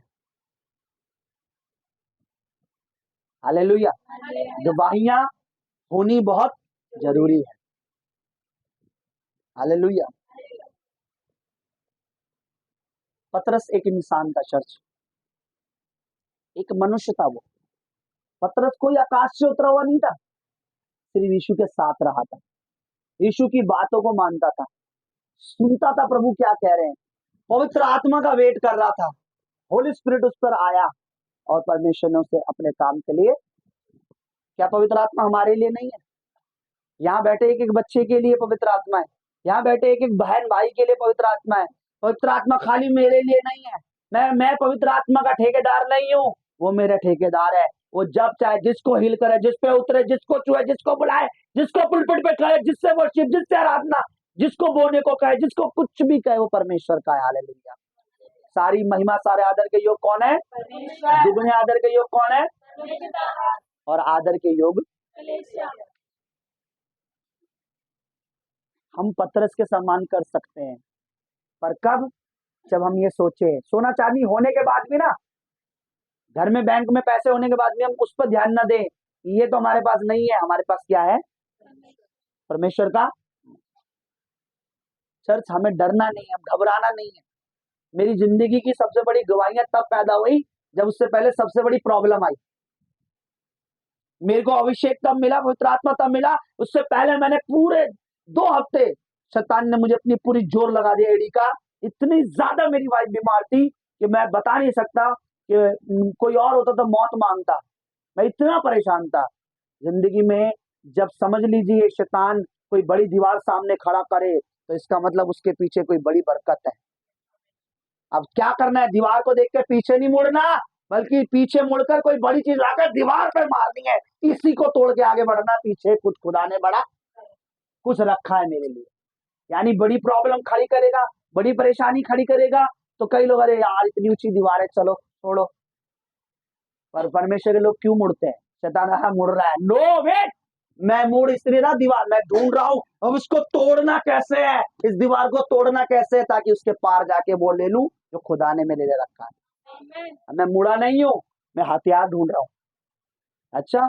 हालेलुया। गवाहियां होनी बहुत जरूरी है। हालेलुया। पतरस एक इंसान था चर्च, एक मनुष्य था वो। पतरस कोई आकाश से उतरा हुआ नहीं था, सिर्फ यीशु के साथ रहा था, यीशु की बातों को मानता था, सुनता था प्रभु क्या कह रहे हैं, पवित्र आत्मा का वेट कर रहा था। होली स्पिरिट उस पर आया और परमेश्वर ने उसे अपने काम के लिए, क्या पवित्र आत्मा हमारे लिए नहीं है? यहाँ बैठे एक एक बच्चे के लिए पवित्र आत्मा है, यहाँ बैठे एक एक बहन भाई के लिए पवित्र आत्मा है। पवित्र आत्मा खाली मेरे लिए नहीं है, मैं पवित्र आत्मा का ठेकेदार नहीं हूँ, वो मेरा ठेकेदार है। वो जब चाहे जिसको हिल करे, जिस पे उतरे, जिसको छुए, जिसको बुलाए, जिसको पुलपिट पे करे, जिससे वर्शिप, जिससे आराधना, जिसको बोने को कहे, जिसको कुछ भी कहे, वो परमेश्वर का है। हालेलुया। सारी महिमा सारे आदर के योग कौन है? दुगने आदर के योग कौन है? और आदर के योग हम पतरस के सम्मान कर सकते हैं, पर कब? जब हम ये सोचे, सोना चांदी होने के बाद भी ना, घर में बैंक में पैसे होने के बाद भी हम उस पर ध्यान न दें, ये तो हमारे पास नहीं है, हमारे पास क्या है? परमेश्वर का। चर्च हमें डरना नहीं है, घबराना नहीं है। मेरी जिंदगी की सबसे बड़ी गवाहियां तब पैदा हुई जब उससे पहले सबसे बड़ी प्रॉब्लम आई। मेरे को अभिषेक तब मिला, पवित्र आत्मा तब मिला, उससे पहले मैंने पूरे 2 हफ्ते शैतान ने मुझे अपनी पूरी जोर लगा दिया एड़ी का। इतनी ज्यादा मेरी वाइफ बीमार थी कि मैं बता नहीं सकता कि कोई और होता तो मौत मांगता, मैं इतना परेशान था जिंदगी में। जब समझ लीजिए शैतान कोई बड़ी दीवार सामने खड़ा करे तो इसका मतलब उसके पीछे कोई बड़ी बरकत है। अब क्या करना है? दीवार को देख के पीछे नहीं मुड़ना, बल्कि पीछे मुड़कर कोई बड़ी चीज लाकर दीवार पर मारनी है, इसी को तोड़ के आगे बढ़ना। पीछे कुछ खुदा ने बड़ा कुछ रखा है मेरे लिए, यानी बड़ी प्रॉब्लम खड़ी करेगा, बड़ी परेशानी खड़ी करेगा, तो कई लोग अरे यार इतनी ऊंची दीवार है चलो छोड़ो, पर परमेश्वर के लोग क्यों मुड़ते हैं? शैतान मुड़ रहा है, नो वेट, मैं मुड़ इसलिए ना, दीवार मैं ढूंढ रहा हूं, अब इसको तोड़ना कैसे है, इस दीवार को तोड़ना कैसे है, ताकि उसके पार जाके वो ले लूं जो खुदा ने मेरे लिए रखा है। मैं मुड़ा नहीं हूं, मैं हथियार ढूंढ रहा हूं। अच्छा,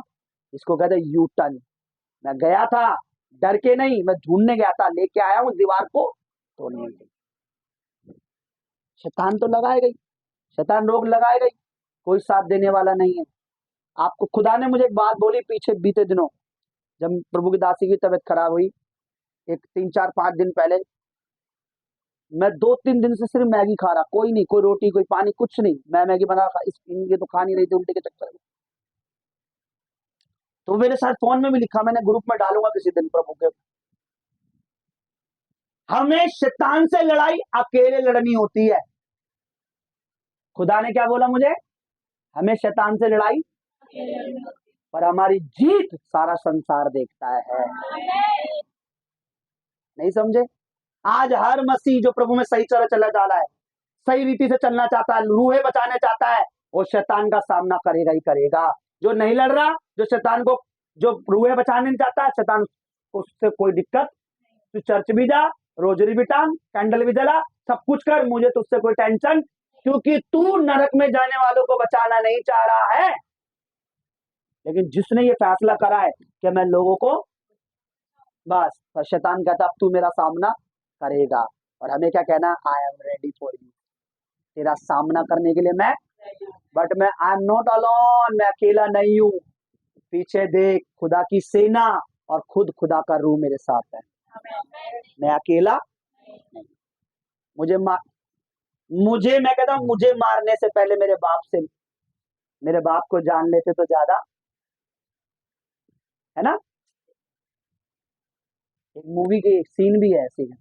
इसको कहते हैं यू टर्न। मैं गया था डर के नहीं, मैं ढूंढने गया था, लेके आया हूं दीवार को तोड़ने के लिए। शैतान तो लगाएगा ही, शैतान रोग लगाएगा ही, कोई साथ देने वाला नहीं है। आपको खुदा ने मुझे एक बात बोली पीछे बीते दिनों, जब प्रभु की दासी की तबीयत खराब हुई, एक 3-4-5 दिन पहले, मैं 2-3 दिन से सिर्फ मैगी खा रहा, कोई नहीं, कोई रोटी, कोई पानी, कुछ नहीं। मैं मैगी बना खा, इनके तो खा नहीं रही थी उल्टे के चक्कर में। तो मेरे साथ फोन में भी लिखा, मैंने ग्रुप में डालूंगा किसी दिन प्रभु के। हमें शैतान से लड़ाई अकेले लड़नी होती है। खुदा ने क्या बोला मुझे? हमें शैतान से लड़ाई, पर हमारी जीत सारा संसार देखता है। नहीं समझे? आज हर मसीह जो प्रभु में सही तरह चला जा रहा है, सही रीति से चलना चाहता है, रूहें बचाने चाहता है, वो शैतान का सामना करेगा ही करेगा। जो नहीं लड़ रहा, जो शैतान को, जो रूहें बचाने नहीं चाहता है, शैतान उससे कोई दिक्कत। तू चर्च भी जा, रोजरी भी टांग, कैंडल भी जला, सब कुछ कर, मुझे तुझसे कोई टेंशन, क्योंकि तू नरक में जाने वालों को बचाना नहीं चाह रहा है। लेकिन जिसने ये फैसला करा है कि मैं लोगों को, बस शैतान कहता अब तू मेरा सामना करेगा। और हमें क्या कहना? I am ready for you, तेरा सामना करने के लिए मैं, बट मैं आई एम नॉट अलोन, मैं अकेला नहीं हूं। पीछे देख, खुदा की सेना और खुद खुदा का रूह मेरे साथ है। मैं अकेला नहीं। मुझे मैं कहता हूं, मुझे मारने से पहले मेरे बाप को जान लेते तो ज्यादा, है ना? एक मूवी की एक सीन भी है ऐसी है,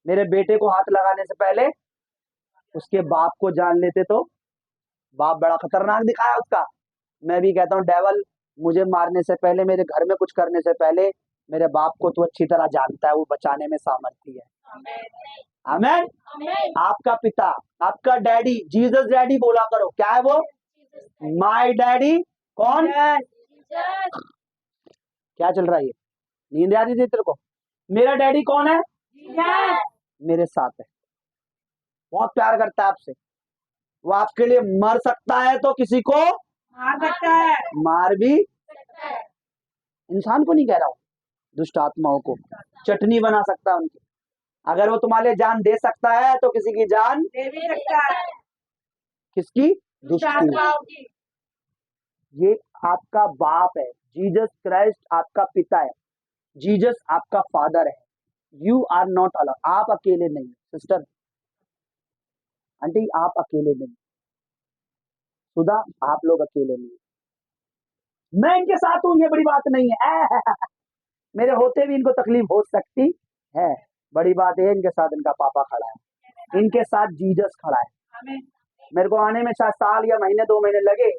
मेरे बेटे को हाथ लगाने से पहले उसके बाप को जान लेते तो, बाप बड़ा खतरनाक दिखाया उसका। मैं भी कहता हूँ डेवल, मुझे मारने से पहले, मेरे घर में कुछ करने से पहले मेरे बाप को तो अच्छी तरह जानता है, वो बचाने में सामर्थ्य है। आमेन। आपका पिता, आपका डैडी, जीसस डैडी बोला करो। क्या है वो? My daddy. कौन? क्या चल रहा है ये? नींद आ रही थी तेरे को? मेरा डैडी कौन है? मेरे साथ है, बहुत प्यार करता है आपसे। वो आपके लिए मर सकता है तो किसी को मार सकता है, मार भी, इंसान को नहीं कह रहा हूं, दुष्ट आत्माओं को चटनी बना सकता है उनकी। अगर वो तुम्हारे लिए जान दे सकता है तो किसी की जान दे भी सकता है। किसकी? दुष्ट की। ये आपका बाप है, जीसस क्राइस्ट आपका पिता है, जीसस आपका फादर है। यू आर नॉट अलोन, आप अकेले नहीं। सिस्टर आंटी, आप अकेले नहीं। सुधा, आप लोग अकेले नहीं। मैं इनके साथ हूं, ये बड़ी बात नहीं है। मेरे होते भी इनको तकलीफ हो सकती है, बड़ी बात है इनके साथ इनका पापा खड़ा है, इनके साथ जीसस खड़ा है। मेरे को आने में शायद साल या महीने 2 महीने लगे,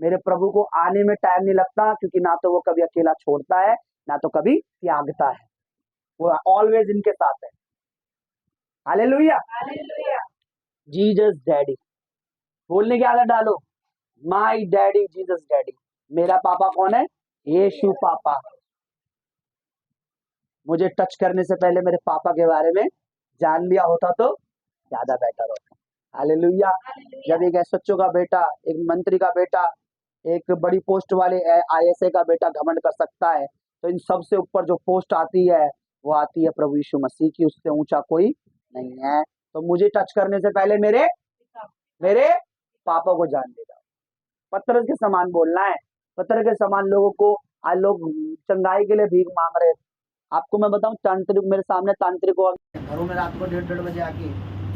मेरे प्रभु को आने में टाइम नहीं लगता, क्योंकि ना तो वो कभी अकेला छोड़ता है, ना तो कभी त्यागता है। वो ऑलवेज इनके साथ है। हालेलुया। जीसस डैडी बोलने की आदत डालो। My daddy, Jesus daddy. मेरा पापा कौन है? यीशु पापा। मुझे टच करने से पहले मेरे पापा के बारे में जान लिया होता तो ज्यादा बेटर होता। हालेलुया। जब एक एसएचओ का बेटा, एक मंत्री का बेटा, एक बड़ी पोस्ट वाले आईएसए का बेटा घमंड कर सकता है, तो इन सबसे ऊपर जो पोस्ट आती है वो आती है प्रभु यीशु मसीह की, उससे ऊंचा कोई नहीं है। तो मुझे टच करने से पहले मेरे पापा को जान लेगा। पत्थर के समान बोलना है। पत्थर के समान लोगों को, आज लोग चंगाई के लिए भीख मांग रहे। आपको मैं बताऊं, तांत्रिक मेरे सामने, तांत्रिक को घरों में रात को 1:30 बजे आके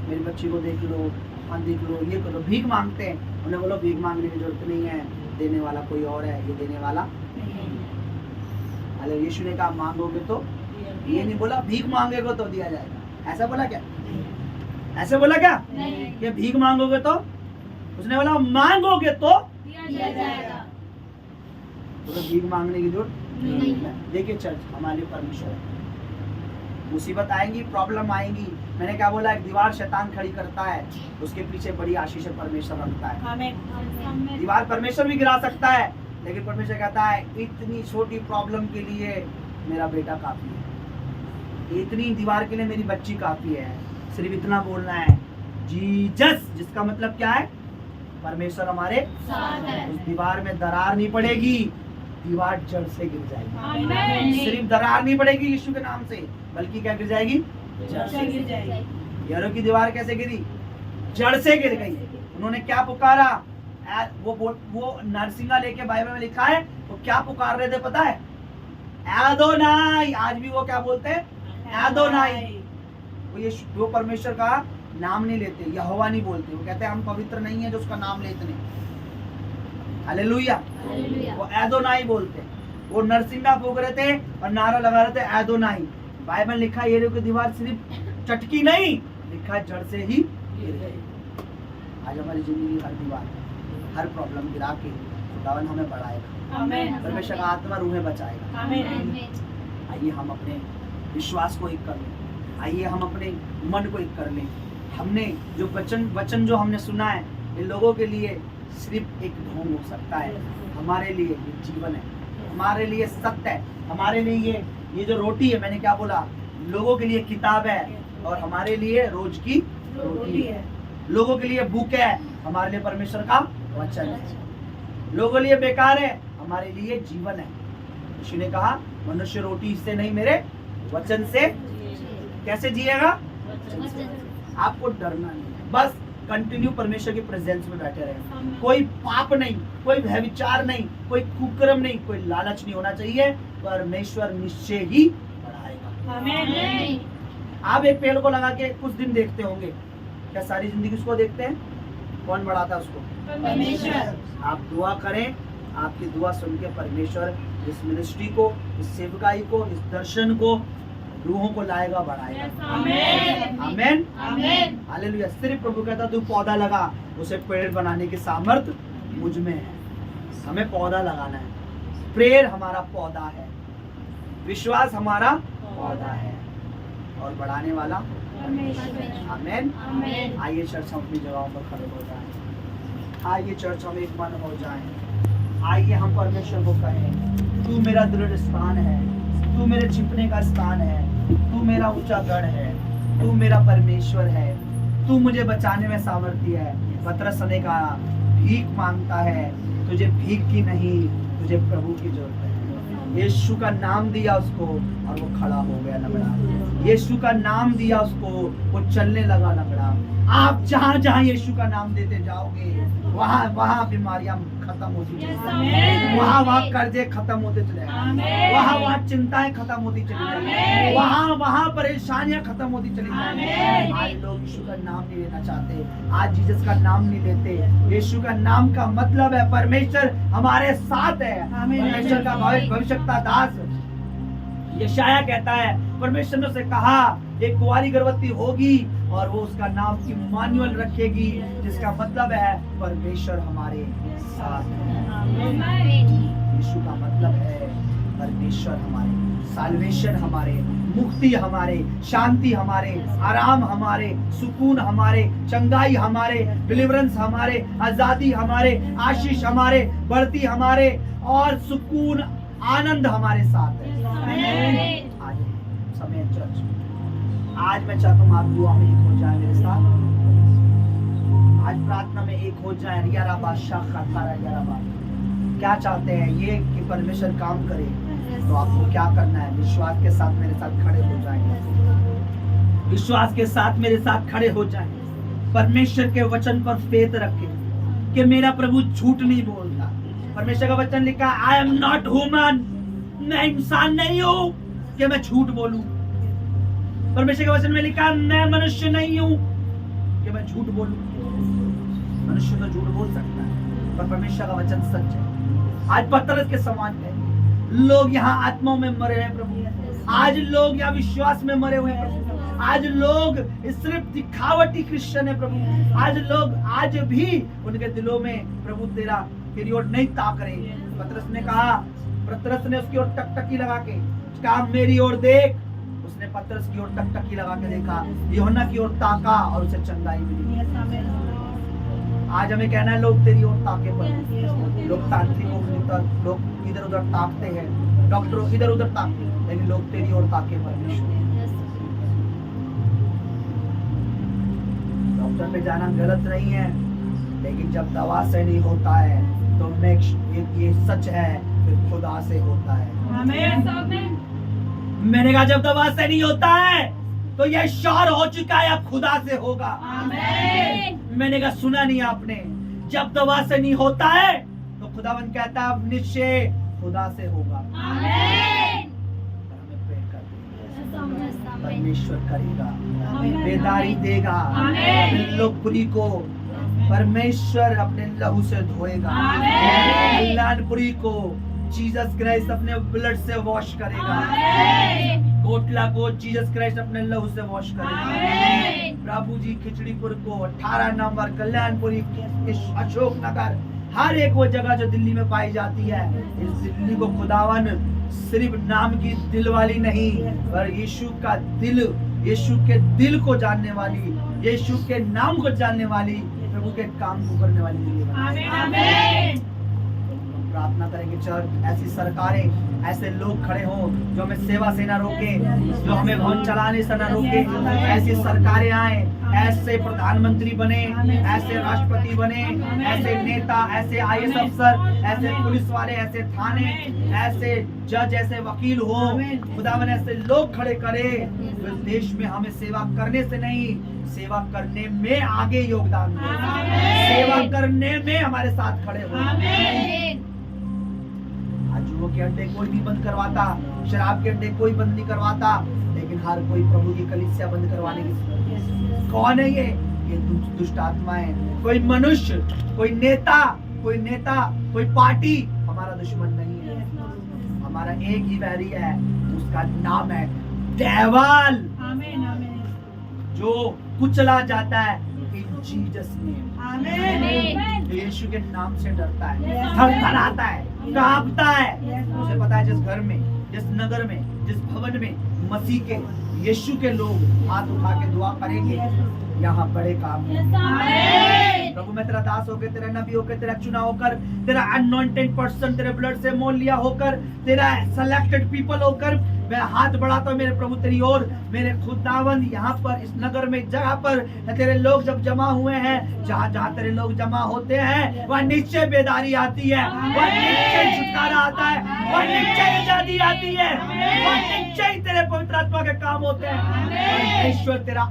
मेरी बच्ची को देख लो, देख लो, ये करो, भीख मांगते हैं। उन्हें बोलो भीख मांगने की जरूरत नहीं है, देने वाला कोई और है, ये देने वाला अरे यीशु ने कहा मांगोगे तो, ये नहीं बोला भीख मांगेगा तो दिया जाएगा। ऐसा बोला क्या? ऐसे बोला क्या कि भीख मांगोगे तो? उसने बोला मांगोगे तो दिया जाएगा। तो भीख मांगने की जरूरत नहीं है। देखिए चर्च हमारे लिए परमेश्वर है। मुसीबत आएंगी, प्रॉब्लम आएंगी, मैंने क्या बोला, एक दीवार शैतान खड़ी करता है, उसके पीछे बड़ी आशीष परमेश्वर रखता है। दीवार परमेश्वर भी गिरा सकता है, लेकिन परमेश्वर कहता है इतनी छोटी प्रॉब्लम के लिए मेरा बेटा काफी है, इतनी दीवार के लिए मेरी बच्ची काफी है। सिर्फ इतना बोलना है, जीसस, जिसका मतलब क्या है? परमेश्वर हमारे साथ है। उस दीवार में दरार नहीं पड़ेगी, दीवार जड़ से गिर जाएगी। सिर्फ दरार नहीं पड़ेगी यीशु के नाम से, बल्कि क्या गिर जाएगी? जड़ से गिर जाएगी। यरीहो की दीवार कैसे गिरी? जड़ से गिर गई। उन्होंने क्या पुकारा? वो नरसिंगा लेके बाइबल में लिखा है, वो क्या पुकार रहे थे पता है? एदोनाई। आज भी वो क्या बोलते हैं? एदोनाई। वो परमेश्वर का नाम नहीं लेते, यहोवा नहीं बोलते। वो कहते हैं हम पवित्र नहीं है जो उसका नाम लेते नहीं। हालेलुया। वो एदोनाई बोलते हैं। वो नरसिंगा फूक रहे थे और नारा लगा रहे थे एदोनाई। बाइबल लिखा है यरीहो की दीवार सिर्फ चटकी नहीं, लिखा है जड़ से ही गिर गई। आज हमारी जिंदगी हर दीवार, हर प्रॉब्लम गिरा के खुदावन हमें बढ़ाएगा। आमीन। परमेश्वर का आत्मा रूहें बचाएगा। आमीन। आइए हम अपने विश्वास को एक कर लें, आइए हम अपने मन को एक कर लें। हमने जो वचन जो हमने सुना है, इन लोगों के लिए सिर्फ एक ढोंग हो सकता है, हमारे लिए ये जीवन है, हमारे लिए सत्य है, हमारे लिए ये जो रोटी है, मैंने क्या बोला, लोगों के लिए किताब है और हमारे लिए रोज की रोटी है। लोगों के लिए बुक है, हमारे लिए परमेश्वर का वचन है। लोगों के लिए बेकार है, हमारे लिए जीवन है। यीशु ने कहा मनुष्य रोटी से नहीं मेरे वचन से कैसे जिएगा? आपको डरना नहीं है, बस कंटिन्यू परमेश्वर की प्रेजेंस में बैठे रहे। कोई पाप नहीं, कोई व्यभिचार नहीं, कोई कुकर्म नहीं, कोई लालच नहीं होना चाहिए। परमेश्वर निश्चय ही बढ़ाएगा। आमीन। आप एक पेड़ को लगा के कुछ दिन देखते होंगे, क्या सारी जिंदगी उसको देखते हैं? कौन बढ़ाता है उसको? परमेश्वर। आप दुआ करें, आपकी दुआ सुन के परमेश्वर इस मिनिस्ट्री को, इस सेवकाई को, इस दर्शन को, रूहों को लाएगा, बढ़ाएगा। आमीन। आमीन। आमीन। हालेलुया। सिर्फ प्रभु कहता तू पौधा लगा, उसे पेड़ बनाने की सामर्थ मुझ में है। हमें पौधा लगाना है। प्रेयर हमारा पौधा है, विश्वास हमारा पौधा है और बढ़ाने वाला परमेश्वर। आमीन। आमीन। आइए चर्च हम अपनी जगहों पर खड़े हो जाएं। आइए चर्च हम एक मन हो जाएं। आइए हम परमेश्वर को कहें, तू मेरा दृढ़ स्थान है, तू मेरे छिपने का स्थान है, तू मेरा ऊंचा गढ़ है, तू मेरा परमेश्वर है, तू मुझे बचाने में सामर्थ्य है। पतरस ने कहा भीख मांगता है, तुझे भीख की नहीं, तुझे प्रभु की जरूरत है। यीशु का नाम दिया उसको और वो खड़ा हो गया लंगड़ा। यीशु का नाम दिया उसको, वो चलने लगा लंगड़ा। आप जहाँ जहाँ यीशु का नाम देते जाओगे, वहाँ वहाँ बीमारियां खत्म होती चली, वहाँ कर्जे खत्म होते चले, वहाँ चिंताएं खत्म होती चली जाएंगी, वहाँ परेशानियां खत्म होती चली जाएंगी। आज लोग यीशु का नाम नहीं लेना चाहते, आज जीसस का नाम नहीं लेते। यीशु का नाम का मतलब है परमेश्वर हमारे साथ है। परमेश्वर का भविष्यवक्ता दास यशाया कहता है, परमेश्वर ने उसे कहा एक कुंवारी गर्भवती होगी और वो उसका नाम इम्मानुएल रखेगी, जिसका मतलब है परमेश्वर हमारे साथ है। यीशु का मतलब है परमेश्वर हमारे, साल्वेशन हमारे, मुक्ति हमारे, शांति हमारे, आराम हमारे, सुकून हमारे, चंगाई हमारे, डिलीवरेंस हमारे, आजादी हमारे, आशीष हमारे, बढ़ती हमारे और सुकून आनंद हमारे साथ है। आज समय चर्च, आज मैं चाहता हूँ आप दुआ में एक हो जाए मेरे साथ, आज प्रार्थना में एक हो जाए। क्या चाहते हैं ये कि परमेश्वर काम करे, तो आपको क्या करना है? विश्वास के साथ मेरे साथ खड़े हो जाएंगे, विश्वास के साथ मेरे साथ खड़े हो जाएं। परमेश्वर के वचन पर फेथ रखें कि मेरा प्रभु झूठ नहीं बोलता। परमेश्वर का वचन लिखा, आई एम नॉट ह्यूमन, मैं इंसान नहीं हूं कि मैं झूठ बोलूं। परमेश्वर के वचन में लिखा, मैं मनुष्य नहीं हूं कि मैं झूठ बोलूं। मनुष्य तो झूठ बोल सकता है, पर परमेश्वर का वचन सच है। आज पतरस के समान है, लोग यहाँ आत्माओं में मरे हैं प्रभु, आज लोग यहाँ विश्वास में मरे हुए हैं प्रभु, आज लोग सिर्फ दिखावटी क्रिश्चियन है प्रभु, आज लोग आज भी उनके दिलों में प्रभु तेरी ओर नहीं ताक रहे। पतरस ने कहा, पतरस ने उसकी ओर टकटकी लगा के कहा मेरी ओर देख। उसने पतरस की ओर टकटकी लगा के देखा, यूहन्ना की ओर ताका और उसे चंगाई मिली। आज हमें कहना है लोग तेरी ओर ताके पर, लोग तांत्रिकों की तरफ, लोग इधर उधर ताकते हैं, डॉक्टरों इधर उधर ताकते हैं, लेकिन लोग तेरी ओर ताके पर। डॉक्टर पे जाना गलत नहीं है, लेकिन जब दवा से नहीं होता है तो ये सच है, फिर खुदा से होता है। आमीन। मैंने कहा जब दवा से नहीं होता है तो ये श्योर हो चुका है अब खुदा से होगा। आमीन। मैंने कहा सुना नहीं आपने, जब दवा से नहीं होता है तो खुदावन कहता है अब निश्चय खुदा से होगा। आमीन। हमें प्रे कर देंगे, आमीन। परमेश्वर करेगा, आमीन। बेदारी देगा, आमीन। लोकपुरी को परमेश्वर अपने लहू से धोएगा, आमीन। कल्याणपुरी को जीसस क्राइस्ट अपने ब्लड से वॉश करेगा, आमीन। कोटला को जीसस क्राइस्ट अपने लहू से वॉश करेगा। आमीन। प्रभु जी खिचड़ीपुर को 18 नंबर, कल्याणपुरी, इस अशोक नगर, हर एक वो जगह जो दिल्ली में पाई जाती है, इस दिल्ली को खुदावन सिर्फ नाम की दिल वाली नहीं पर यीशु का दिल, यीशु के दिल को जानने वाली, यीशु के नाम को जानने वाली, प्रभु के काम को करने वाली दिल्ली बनाए। आमीन। प्रार्थना करेंगे चर्च, ऐसी सरकारें, ऐसे लोग खड़े हों जो हमें सेवा से ना रोके, जो हमें भवन चलाने से ना रोके। ऐसी सरकारें आए, ऐसे प्रधानमंत्री बने, ऐसे राष्ट्रपति बने, ऐसे नेता, ऐसे आईएएस अफसर, ऐसे पुलिस वाले, ऐसे थाने, ऐसे जज, ऐसे वकील हो, खुदावन ऐसे लोग खड़े करे जो इस देश में हमें सेवा करने से नहीं, सेवा करने में आगे योगदान दे, सेवा करने में हमारे साथ खड़े हो। आमीन। जुओं के अड्डे कोई नहीं बंद करवाता, शराब के अड्डे कोई बंद नहीं करवाता, लेकिन हर कोई प्रभु की कलीसिया बंद करवाने की कौन है? ये दुष्ट आत्माएं। कोई मनुष्य, कोई नेता, कोई पार्टी हमारा दुश्मन नहीं है, हमारा एक ही वैरी है, उसका नाम है डेविल, आमीन। आमीन। जो कुचला जाता है इन जीसस नेम। आमीन। यीशु के नाम से डरता है, थरथराता है, कांपता है। मुझे पता है जिस घर में, जिस नगर में, जिस भवन में मसीह के, यीशु के लोग हाथ उठा के दुआ करेंगे, यहाँ बड़े काम होंगे। प्रभु मैं तेरा दास होकर, तेरा नबी होकर, तेरा चुना होकर, तेरा अनॉइंटेड पर्सन, तेरे ब्लड से मोल लिया होकर, तेरा सेलेक्टेड पीपल होकर मैं हाथ बढ़ाता हूँ मेरे प्रभु तेरी ओर। मेरे खुदावंद यहाँ पर इस नगर में जगह पर तेरे लोग जब जमा हुए हैं, जहाँ जहाँ तेरे लोग जमा होते हैं वहाँ निश्चय बेदारी आती है, वहाँ निश्चय छुटकारा आता है, वहाँ निश्चय आजादी आती है, वहाँ निश्चय तेरे पवित्र आत्मा के काम होते हैं। परमेश्वर तेरा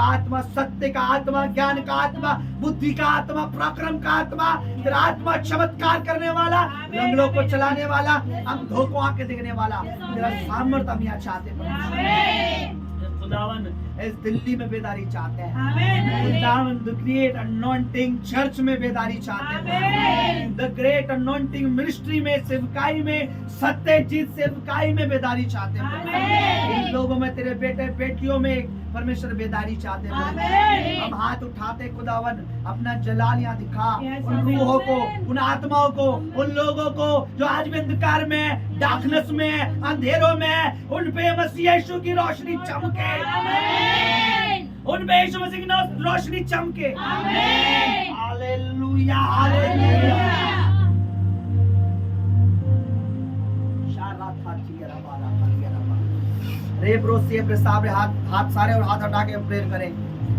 आत्मा सत्य का आत्मा, ज्ञान का आत्मा, बुद्धि का आत्मा, पराक्रम का आत्मा, तेरा आत्मा चमत्कार करने वाला, लंगड़ों को चलाने वाला, अंधों को आंखें देखने वाला, तेरा सामर्थ्य हम यहाँ चाहते हैं। खुदावन इस दिल्ली में बेदारी चाहते हैं, खुदावन द ग्रेट अनॉइंटिंग चर्च में बेदारी चाहते हैं, द ग्रेट अनॉइंटिंग मिनिस्ट्री में, सेवकाई में, सत्यजीत सेवकाई में बेदारी चाहते हैं। इन लोगों में, तेरे बेटे बेटियों में परमेश्वर बेदारी चाहते हैं। हम हाथ उठाते खुदावन, अपना जलाल यहाँ दिखा उन रूहों को, उन आत्माओं को, उन लोगों को जो आज भी अंधकार में, डार्कनेस में, अंधेरों में, उन पे मसीह यीशु की रोशनी चमके, उन पे यीशु मसीह की रोशनी चमके। Hallelujah, hallelujah. रे ब्रो से प्रसाद हाथ सारे और हाथ हटा के प्रेयर करें,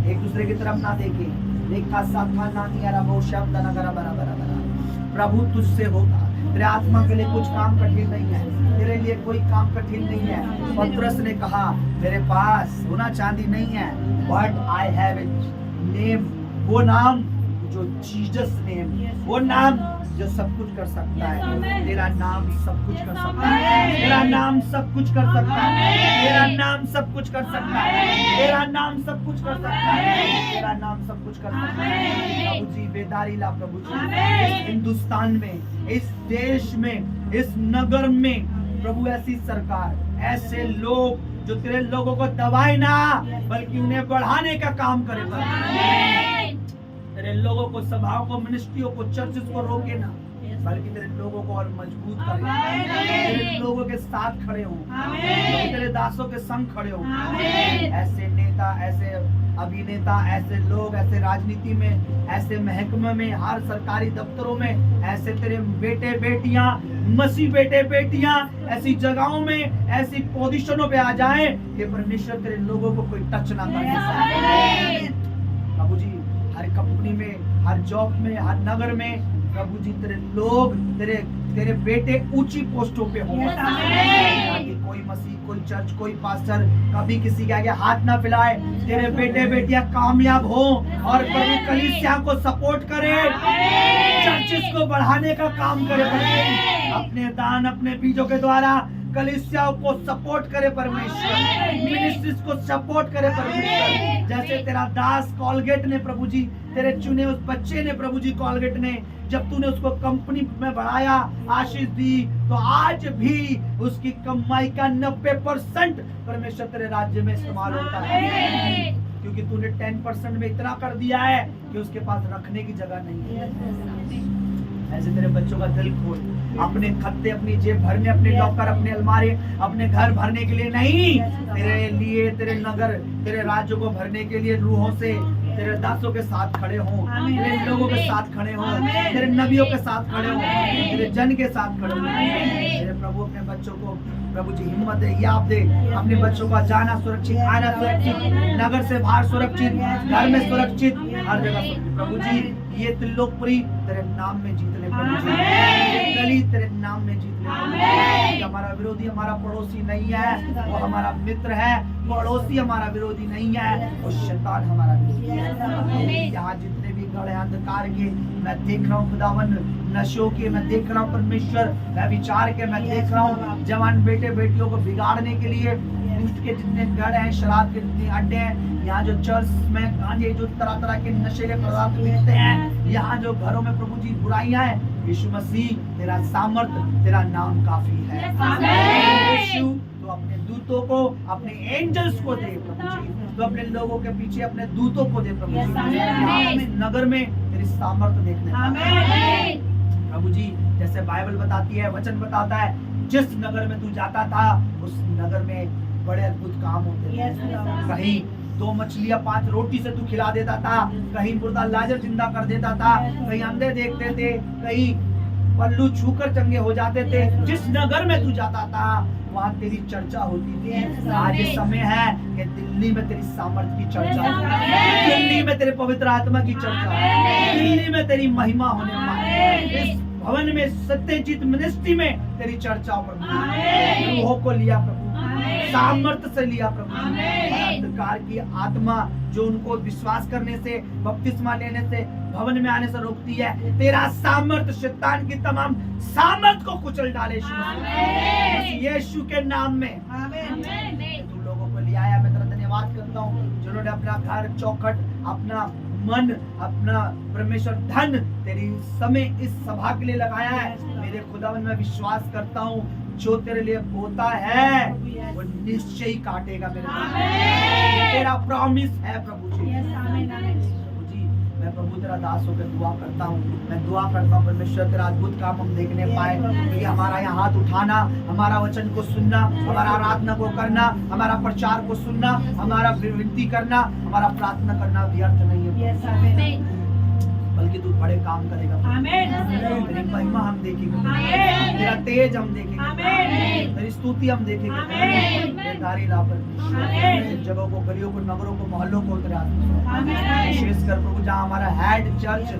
एक दूसरे की तरफ ना देखें। देखा साथा ना नियारा वो शब्द ना करा बरा बरा बरा। प्रभु तुझसे होगा, तेरे आत्मा के लिए कुछ काम कठिन नहीं है, तेरे लिए कोई काम कठिन नहीं है। पतरस ने कहा मेरे पास सोना चांदी नहीं है, but I have it name, वो नाम जो जीसस नेम, वो नाम जो सब कुछ कर सकता है। तेरा नाम सब कुछ कर सकता है, तेरा नाम सब कुछ कर सकता है, तेरा नाम सब कुछ कर सकता है, तेरा नाम सब कुछ कर सकता है, तेरा नाम सब कुछ कर सकता है। प्रभु जी बेदारी ला प्रभु जी, इस हिंदुस्तान में, इस देश में, इस नगर में प्रभु ऐसी सरकार, ऐसे लोग जो तेरे लोगों को दबाए ना बल्कि उन्हें बढ़ाने का काम करे। तेरे लोगों को, सभाओं को, मिनिस्ट्रियों को, चर्चेस को रोके ना बल्कि तेरे लोगों को और मजबूत करे, तेरे लोगों के साथ खड़े हो, तेरे दासों के संग खड़े हो। ऐसे नेता, ऐसे अभिनेता, ऐसे लोग, ऐसे राजनीति में, ऐसे महकमे में, हर सरकारी दफ्तरों में ऐसे तेरे बेटे बेटियां, मसीह बेटे बेटियां ऐसी जगहों में, ऐसी पोजीशनों पे आ जाएं कि परमेश्वर तेरे लोगों को कोई टच ना कर। प्रभु जी हर कंपनी में, हर जॉब में, हर नगर में प्रभु जी तेरे लोग, तेरे बेटे ऊंची पोस्टों पे होंगे, ताकि कोई मसीह, कोई चर्च, कोई पास्टर कभी किसी के आगे हाथ ना फैलाए। तेरे बेटे बेटियां कामयाब हो और प्रभु कलीसिया को सपोर्ट करे, चर्चिस को बढ़ाने का काम करे, अपने दान, अपने बीजों के द्वारा कलीसियाओं को सपोर्ट करे परमेश्वर, मिनिस्ट्रीज को सपोर्ट करे परमेश्वर। जैसे तेरा दास कॉलगेट ने प्रभु जी, तेरे चुने उस बच्चे ने प्रभु जी, कॉलगेट ने, जब तूने उसको कंपनी में बढ़ाया, आशीष दी, तो आज भी उसकी कमाई का 90% परमेश्वर तेरे राज्य में इस्तेमाल होता है, क्योंकि तूने 10% में इतना कर दिया है कि उसके पास रखने की जगह नहीं है। ऐसे तेरे बच्चों का दिल खोल, अपने खत्ते, अपनी जेब भरने, अपने लॉकर, अपने अलमारी, अपने घर भरने के लिए नहीं, तेरे लिए, तेरे नगर, तेरे राज्य को भरने के लिए रूहों से तेरे दासों के साथ खड़े हों, तेरे लोगों के साथ खड़े हों, तेरे नबियों के साथ खड़े हों, तेरे जन के साथ खड़े हों। तेरे प्रभु अपने बच्चों को प्रभु जी हिम्मत दे, याद दे, अपने बच्चों का जाना सुरक्षित, आना सुरक्षित, नगर से बाहर सुरक्षित, घर में सुरक्षित, हर जगह सुरक्षित। प्रभु जी ये त्रिलोकपुरी तेरे नाम में जीत ले प्रभु जी, ये गली तेरे नाम में जीत ले। हमारा विरोधी हमारा पड़ोसी नहीं है, वो हमारा मित्र है। पड़ोसी हमारा विरोधी नहीं है, वो शैतान हमारा विरोधी है। यहाँ जितने भी गढ़ हैं अंधकार के, मैं देख रहा हूँ खुदावन, नशों के मैं देख रहा हूँ परमेश्वर, मैं विचार के मैं देख रहा हूँ, जवान बेटे बेटियों को बिगाड़ने के लिए दुष्ट के जितने गढ़ हैं, शराब के जितने अड्डे हैं, यहाँ जो चर्च में गांजे, जो तरह तरह के नशे के पदार्थ मिलते हैं, यहाँ जो घरों में प्रभु जी बुराइयां हैं, यीशु मसीह तेरा सामर्थ, तेरा नाम काफी है। यीशु तो अपने दूतों को, अपने एंजल्स को दे प्रभु जी, तो अपने लोगों के पीछे अपने दूतों को दे प्रभु जी, यहाँ नगर में तेरी सामर्थ देखने प्रभु जी। जैसे बाइबल बताती है, वचन बताता है, जिस नगर में तू जाता था उस नगर में बड़े अद्भुत काम होते थे। कहीं 2 मछलियां 5 रोटी से तू खिला देता था, कहीं मुर्दा लाजर जिंदा कर देता था, कहीं अंधे देखते थे, कहीं पल्लू छूकर चंगे हो जाते थे। जिस नगर में तू जाता था वहाँ तेरी चर्चा होती थी। आज ये समय है कि दिल्ली में तेरी सामर्थ की चर्चा, दिल्ली में तेरे पवित्र आत्मा की चर्चा, दिल्ली में तेरी महिमा होने वाली, इस भवन में सत्यजीत मिनिस्ट्री में तेरी चर्चा प्रभु, रूहों को लिया प्रभु, सामर्थ से लिया प्रभु। अंधकार की आत्मा जो उनको विश्वास करने से, बपतिस्मा लेने से, भवन में आने से रोकती है, तेरा सामर्थ शैतान की तमाम सामर्थ को कुचल डाले यीशु के नाम में। तू लोगों को लिया है, मैं तेरा धन्यवाद करता हूँ जिन्होंने अपना घर, चौखट, अपना मन, अपना परमेश्वर धन तेरी समय इस सभा के लिए लगाया है। मेरे खुदावन में विश्वास करता हूँ, जो तेरे लिए बोता है वो निश्चय ही काटेगा मेरे प्रभु, तेरा प्रॉमिस है प्रभु जी। प्रभु जी मैं प्रभु तेरा दास होकर दुआ करता हूँ, मैं दुआ करता हूँ परमेश्वर तेरा अद्भुत काम हम देखने पाए, क्योंकि हमारा यहाँ हाथ उठाना, हमारा वचन को सुनना, हमारा आराधना को करना, हमारा प्रचार को सुनना, हमारा विनती करना, हमारा प्रार्थना करना व्यर्थ नहीं है, बल्कि तू बड़े काम करेगा। तेरी महिमा हम देखेंगे, तेरा तेज हम देखेंगे, तेरी स्तुति हम देखेंगे। दारी ला पर जगहों को, गलियों को, नगरों को, मोहल्लों को तेरे हाथ में, विशेषकर प्रभु जहाँ हमारा हेड चर्च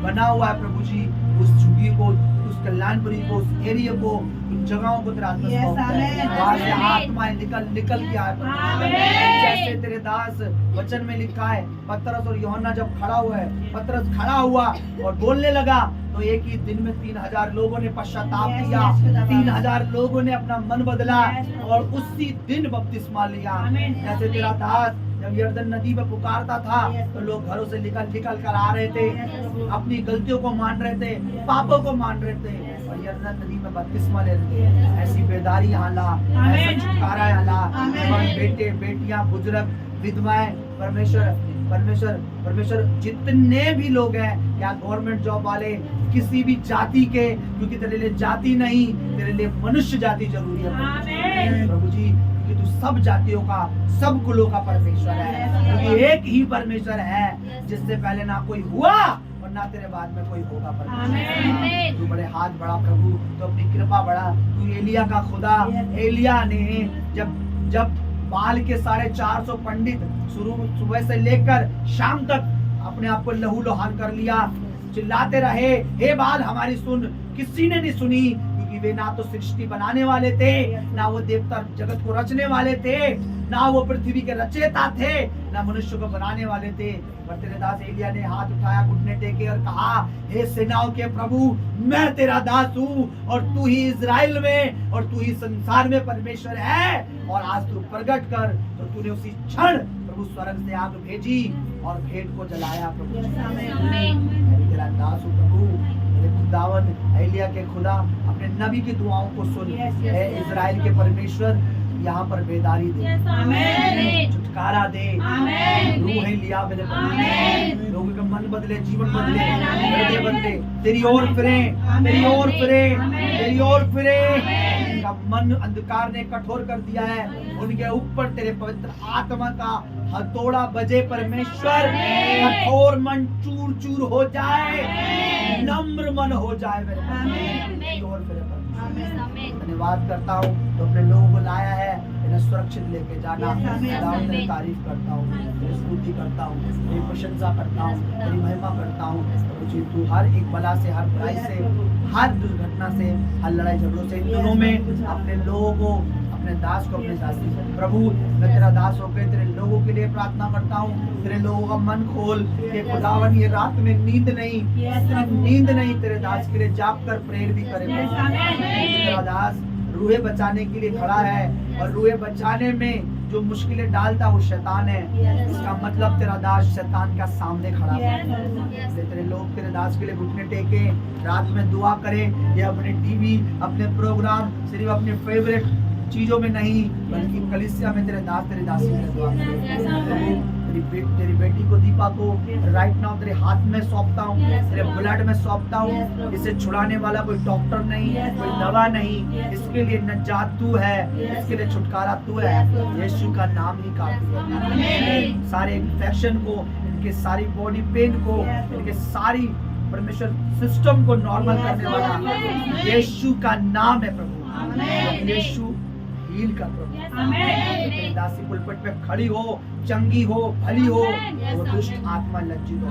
बना हुआ है प्रभु जी, उस झुग्गी को, उस कल्याणपुरी को, उस एरिया को, उन जगहों को तेरे हाथ में, वहाँ से आत्माएं निकल के आए। जैसे तेरे दास वचन में लिखा है, पतरस और यूहन्ना जब खड़ा हुआ है, पतरस खड़ा हुआ और बोलने लगा तो एक ही दिन में 3000 लोगों ने पश्चाताप किया, 3000 लोगों ने अपना मन बदला और उसी दिन बपतिस्मा लिया। जैसे तेरा दास जब यर्दन नदी में पुकारता था तो लोग घरों से निकल कर आ रहे थे, अपनी गलतियों को मान रहे थे, पापों को मान रहे थे और यर्दन नदी में बपतिस्मा ले रहे थे। ऐसी बेदारी यहाँ ला, ऐसा छुटकारा यहाँ ला, बेटे बेटियां, बुजुर्ग, विधवाएं, परमेश्वर जितने भी लोग हैं, या गवर्नमेंट जॉब वाले, किसी भी जाति के, क्योंकि तेरे लिए जाति नहीं, तेरे लिए मनुष्य जाति जरूरी है प्रभु जी, क्योंकि तू सब जातियों का, सब कुलों का परमेश्वर है, क्योंकि एक ही परमेश्वर है जिससे पहले ना कोई हुआ और ना तेरे बाद में कोई होगा परमेश्वर। तू बड़े हाथ बड़ा प्रभु, तो अपनी कृपा बड़ा। तू एलिया का खुदा, एलिया ने जब बाल के 450 पंडित सुबह से लेकर शाम तक अपने आप को लहू लुहान कर लिया, चिल्लाते रहे, हे बाल हमारी सुन, किसी ने नहीं सुनी, क्योंकि वे ना तो सृष्टि बनाने वाले थे, ना वो देवता जगत को रचने वाले थे, ना वो पृथ्वी के रचयिता थे, ना मनुष्य को बनाने वाले थे। पर तेरे दास एलिय्याह ने हाथ उठाया, घुटने टेके और कहा, हे सेनाओं के प्रभु, मैं तेरा दास हूँ और तू ही इजराइल में और तू ही संसार में परमेश्वर है, और आज तू प्रकट कर। तो तूने उसी क्षण प्रभु स्वर्ग से आग भेजी और भेंट को जलाया। प्रभु मैं तेरा दास हूँ प्रभु, मेरे खुदावन एलिय्याह के खुदा, अपने नबी की दुआओं को सुन। हे इजराइल के परमेश्वर, यहाँ पर बेदारी दे, छुटकारा दे, रूह लिया मेरे पर, लोगों का मन बदले, जीवन बदले, हृदय बदले, तेरी ओर फिरे, तेरी ओर फिरे, तेरी ओर फिरे। उनका मन अंधकार ने कठोर कर दिया है, उनके ऊपर तेरे पवित्र आत्मा का हथौड़ा बजे परमेश्वर, कठोर मन चूर चूर हो जाए, नम्र मन हो जाए मेरे और फिरे। धन्यवाद करता हूँ तो अपने लोगों को लाया है, इन्हें सुरक्षित लेके जाना। तेरी तारीफ करता हूँ, तेरी स्तुति करता हूँ, तेरी प्रशंसा करता हूँ, तेरी महिमा करता हूँ। मुझे तू हर एक बला से, हर बुराई से, हर दुर्घटना से, हर लड़ाई झगड़ों से, इन दिनों में अपने लोगों को, अपने दास को, अपने दासी को, प्रभु मैं तेरा दास होकर तेरे लोगों के लिए प्रार्थना करता हूँ। तेरे लोगों का मन खोल कि खुदावन ये रात में नींद नहीं तेरे दास के लिए जाग कर प्रेयर भी करे। तेरा दास रूहे बचाने के लिए खड़ा है, और रूहे बचाने में जो मुश्किलें डालता वो शैतान है। इसका मतलब तेरा दास शैतान का सामने खड़ा है। तेरे लोग तेरे दास के लिए घुटने टेके रात में दुआ करें, ये अपने टीवी, अपने प्रोग्राम, सिर्फ अपने फेवरेट चीजों में नहीं, बल्कि कलीसिया में तेरे दास, तेरे दासी में दुआ करें। तेरी बेटी को, दीपा को राइट नाउ तेरे हाथ में सौंपता हूँ, तेरे ब्लड में सौंपता हूँ। इसे छुड़ाने वाला कोई डॉक्टर नहीं, कोई दवा नहीं, इसके लिए नजात तू है, इसके लिए छुटकारा तू है। यीशु का नाम ही काफी है। सारे इन्फेक्शन को, इनके सारी बॉडी पेन को, इनके सारी परमेश्वर सिस्टम को नॉर्मल करने वाला यीशु का नाम है प्रभु। यीशु हील कर प्रभु। तेरी दासी पुलपट पे खड़ी हो, चंगी हो, भली हो, वो दुष्ट आत्मा लज्जित हो।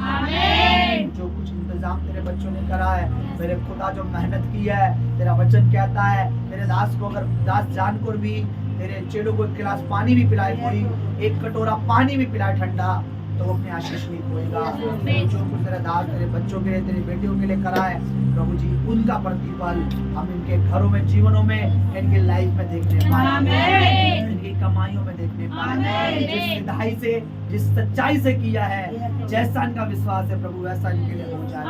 जो कुछ इंतजाम तेरे बच्चों ने करा है, मेरे खुदा जो मेहनत की है, तेरा वचन कहता है तेरे दास को, अगर दास जानकर भी तेरे चेलों को एक गिलास पानी भी पिलाए, कोई एक कटोरा पानी भी पिलाए ठंडा, तो वो अपने आशीष नहीं खोएगा। जो कुछ तेरा दास तेरे बच्चों के लिए, तेरी बेटियों के लिए करा है प्रभु जी, उनका प्रतिफल हम इनके घरों में, जीवनों में, इनके लाइफ में देखने पाए, इनकी कमाइयों में देखने पाए। जिस सिधाई से, जिस सच्चाई से किया है, जैसा इनका विश्वास है प्रभु, वैसा इनके लिए हो जाए।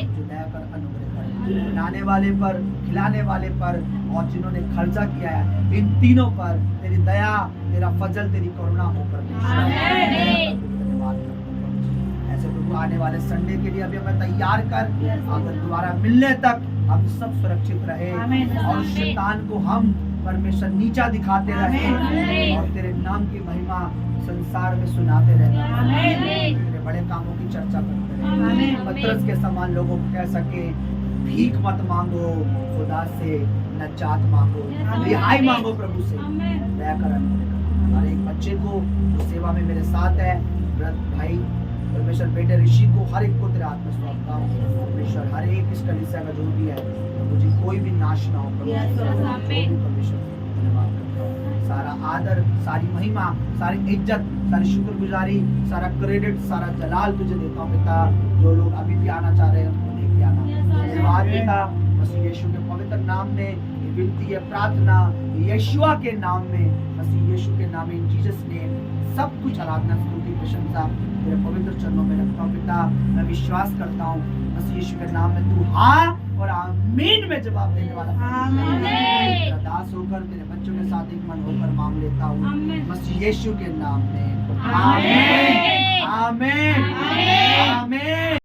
जो दया कर अनुग्रह कर, बनाने वाले पर, खिलाने वाले पर, और जिन्होंने खर्चा किया है, इन तीनों पर तेरी दया, तेरा फजल, तेरी करुणा होकर धन्यवाद। ऐसे प्रभु आने वाले संडे के लिए अभी हमें तैयार कर, अगर दोबारा मिलने तक हम सब सुरक्षित रहे, और शैतान को हम परमेश्वर नीचा दिखाते रहे, और तेरे नाम की महिमा संसार में सुनाते रहे, तेरे बड़े कामों की चर्चा करते रहे। पतरस के समान लोगों को कह सके, भीख मत मांगो खुदा से, नजात मांगो, रिहाई मांगो प्रभु से। दया कर हर एक बच्चे को जो सेवा में मेरे साथ है, भाई परमेश्वर, बेटे ऋषि को, हर एक को तेरे हाथ में सौंपता हूँ परमेश्वर। हर एक इस कलीसिया का जो भी है, मुझे कोई भी नाश ना हो परमेश्वर। धन्यवाद करता हूँ। सारा आदर, सारी महिमा, सारी इज्जत, सारी शुक्रगुजारी, सारा क्रेडिट, सारा जलाल तुझे देता हूँ पिता। जो लोग अभी भी आना चाह रहे हैं उनको लेके आना। धन्यवाद पिता, मसीह यीशु के पवित्र नाम में विनती है, प्रार्थना यीशुआ के नाम में, मसीह यीशु के नाम में, इन जीसस नेम, सब कुछ आराधना, स्तुति, प्रशंसा तेरे पवित्र चरणों में रखता हूँ पिता। मैं विश्वास करता हूँ मसीह यीशु के नाम में तू हाँ और आमीन में जवाब देने वाला। तेरा दास होकर तेरे बच्चों के साथ एक मन होकर मांग लेता हूँ मसीह यीशु के नाम में, आमीन, आमीन।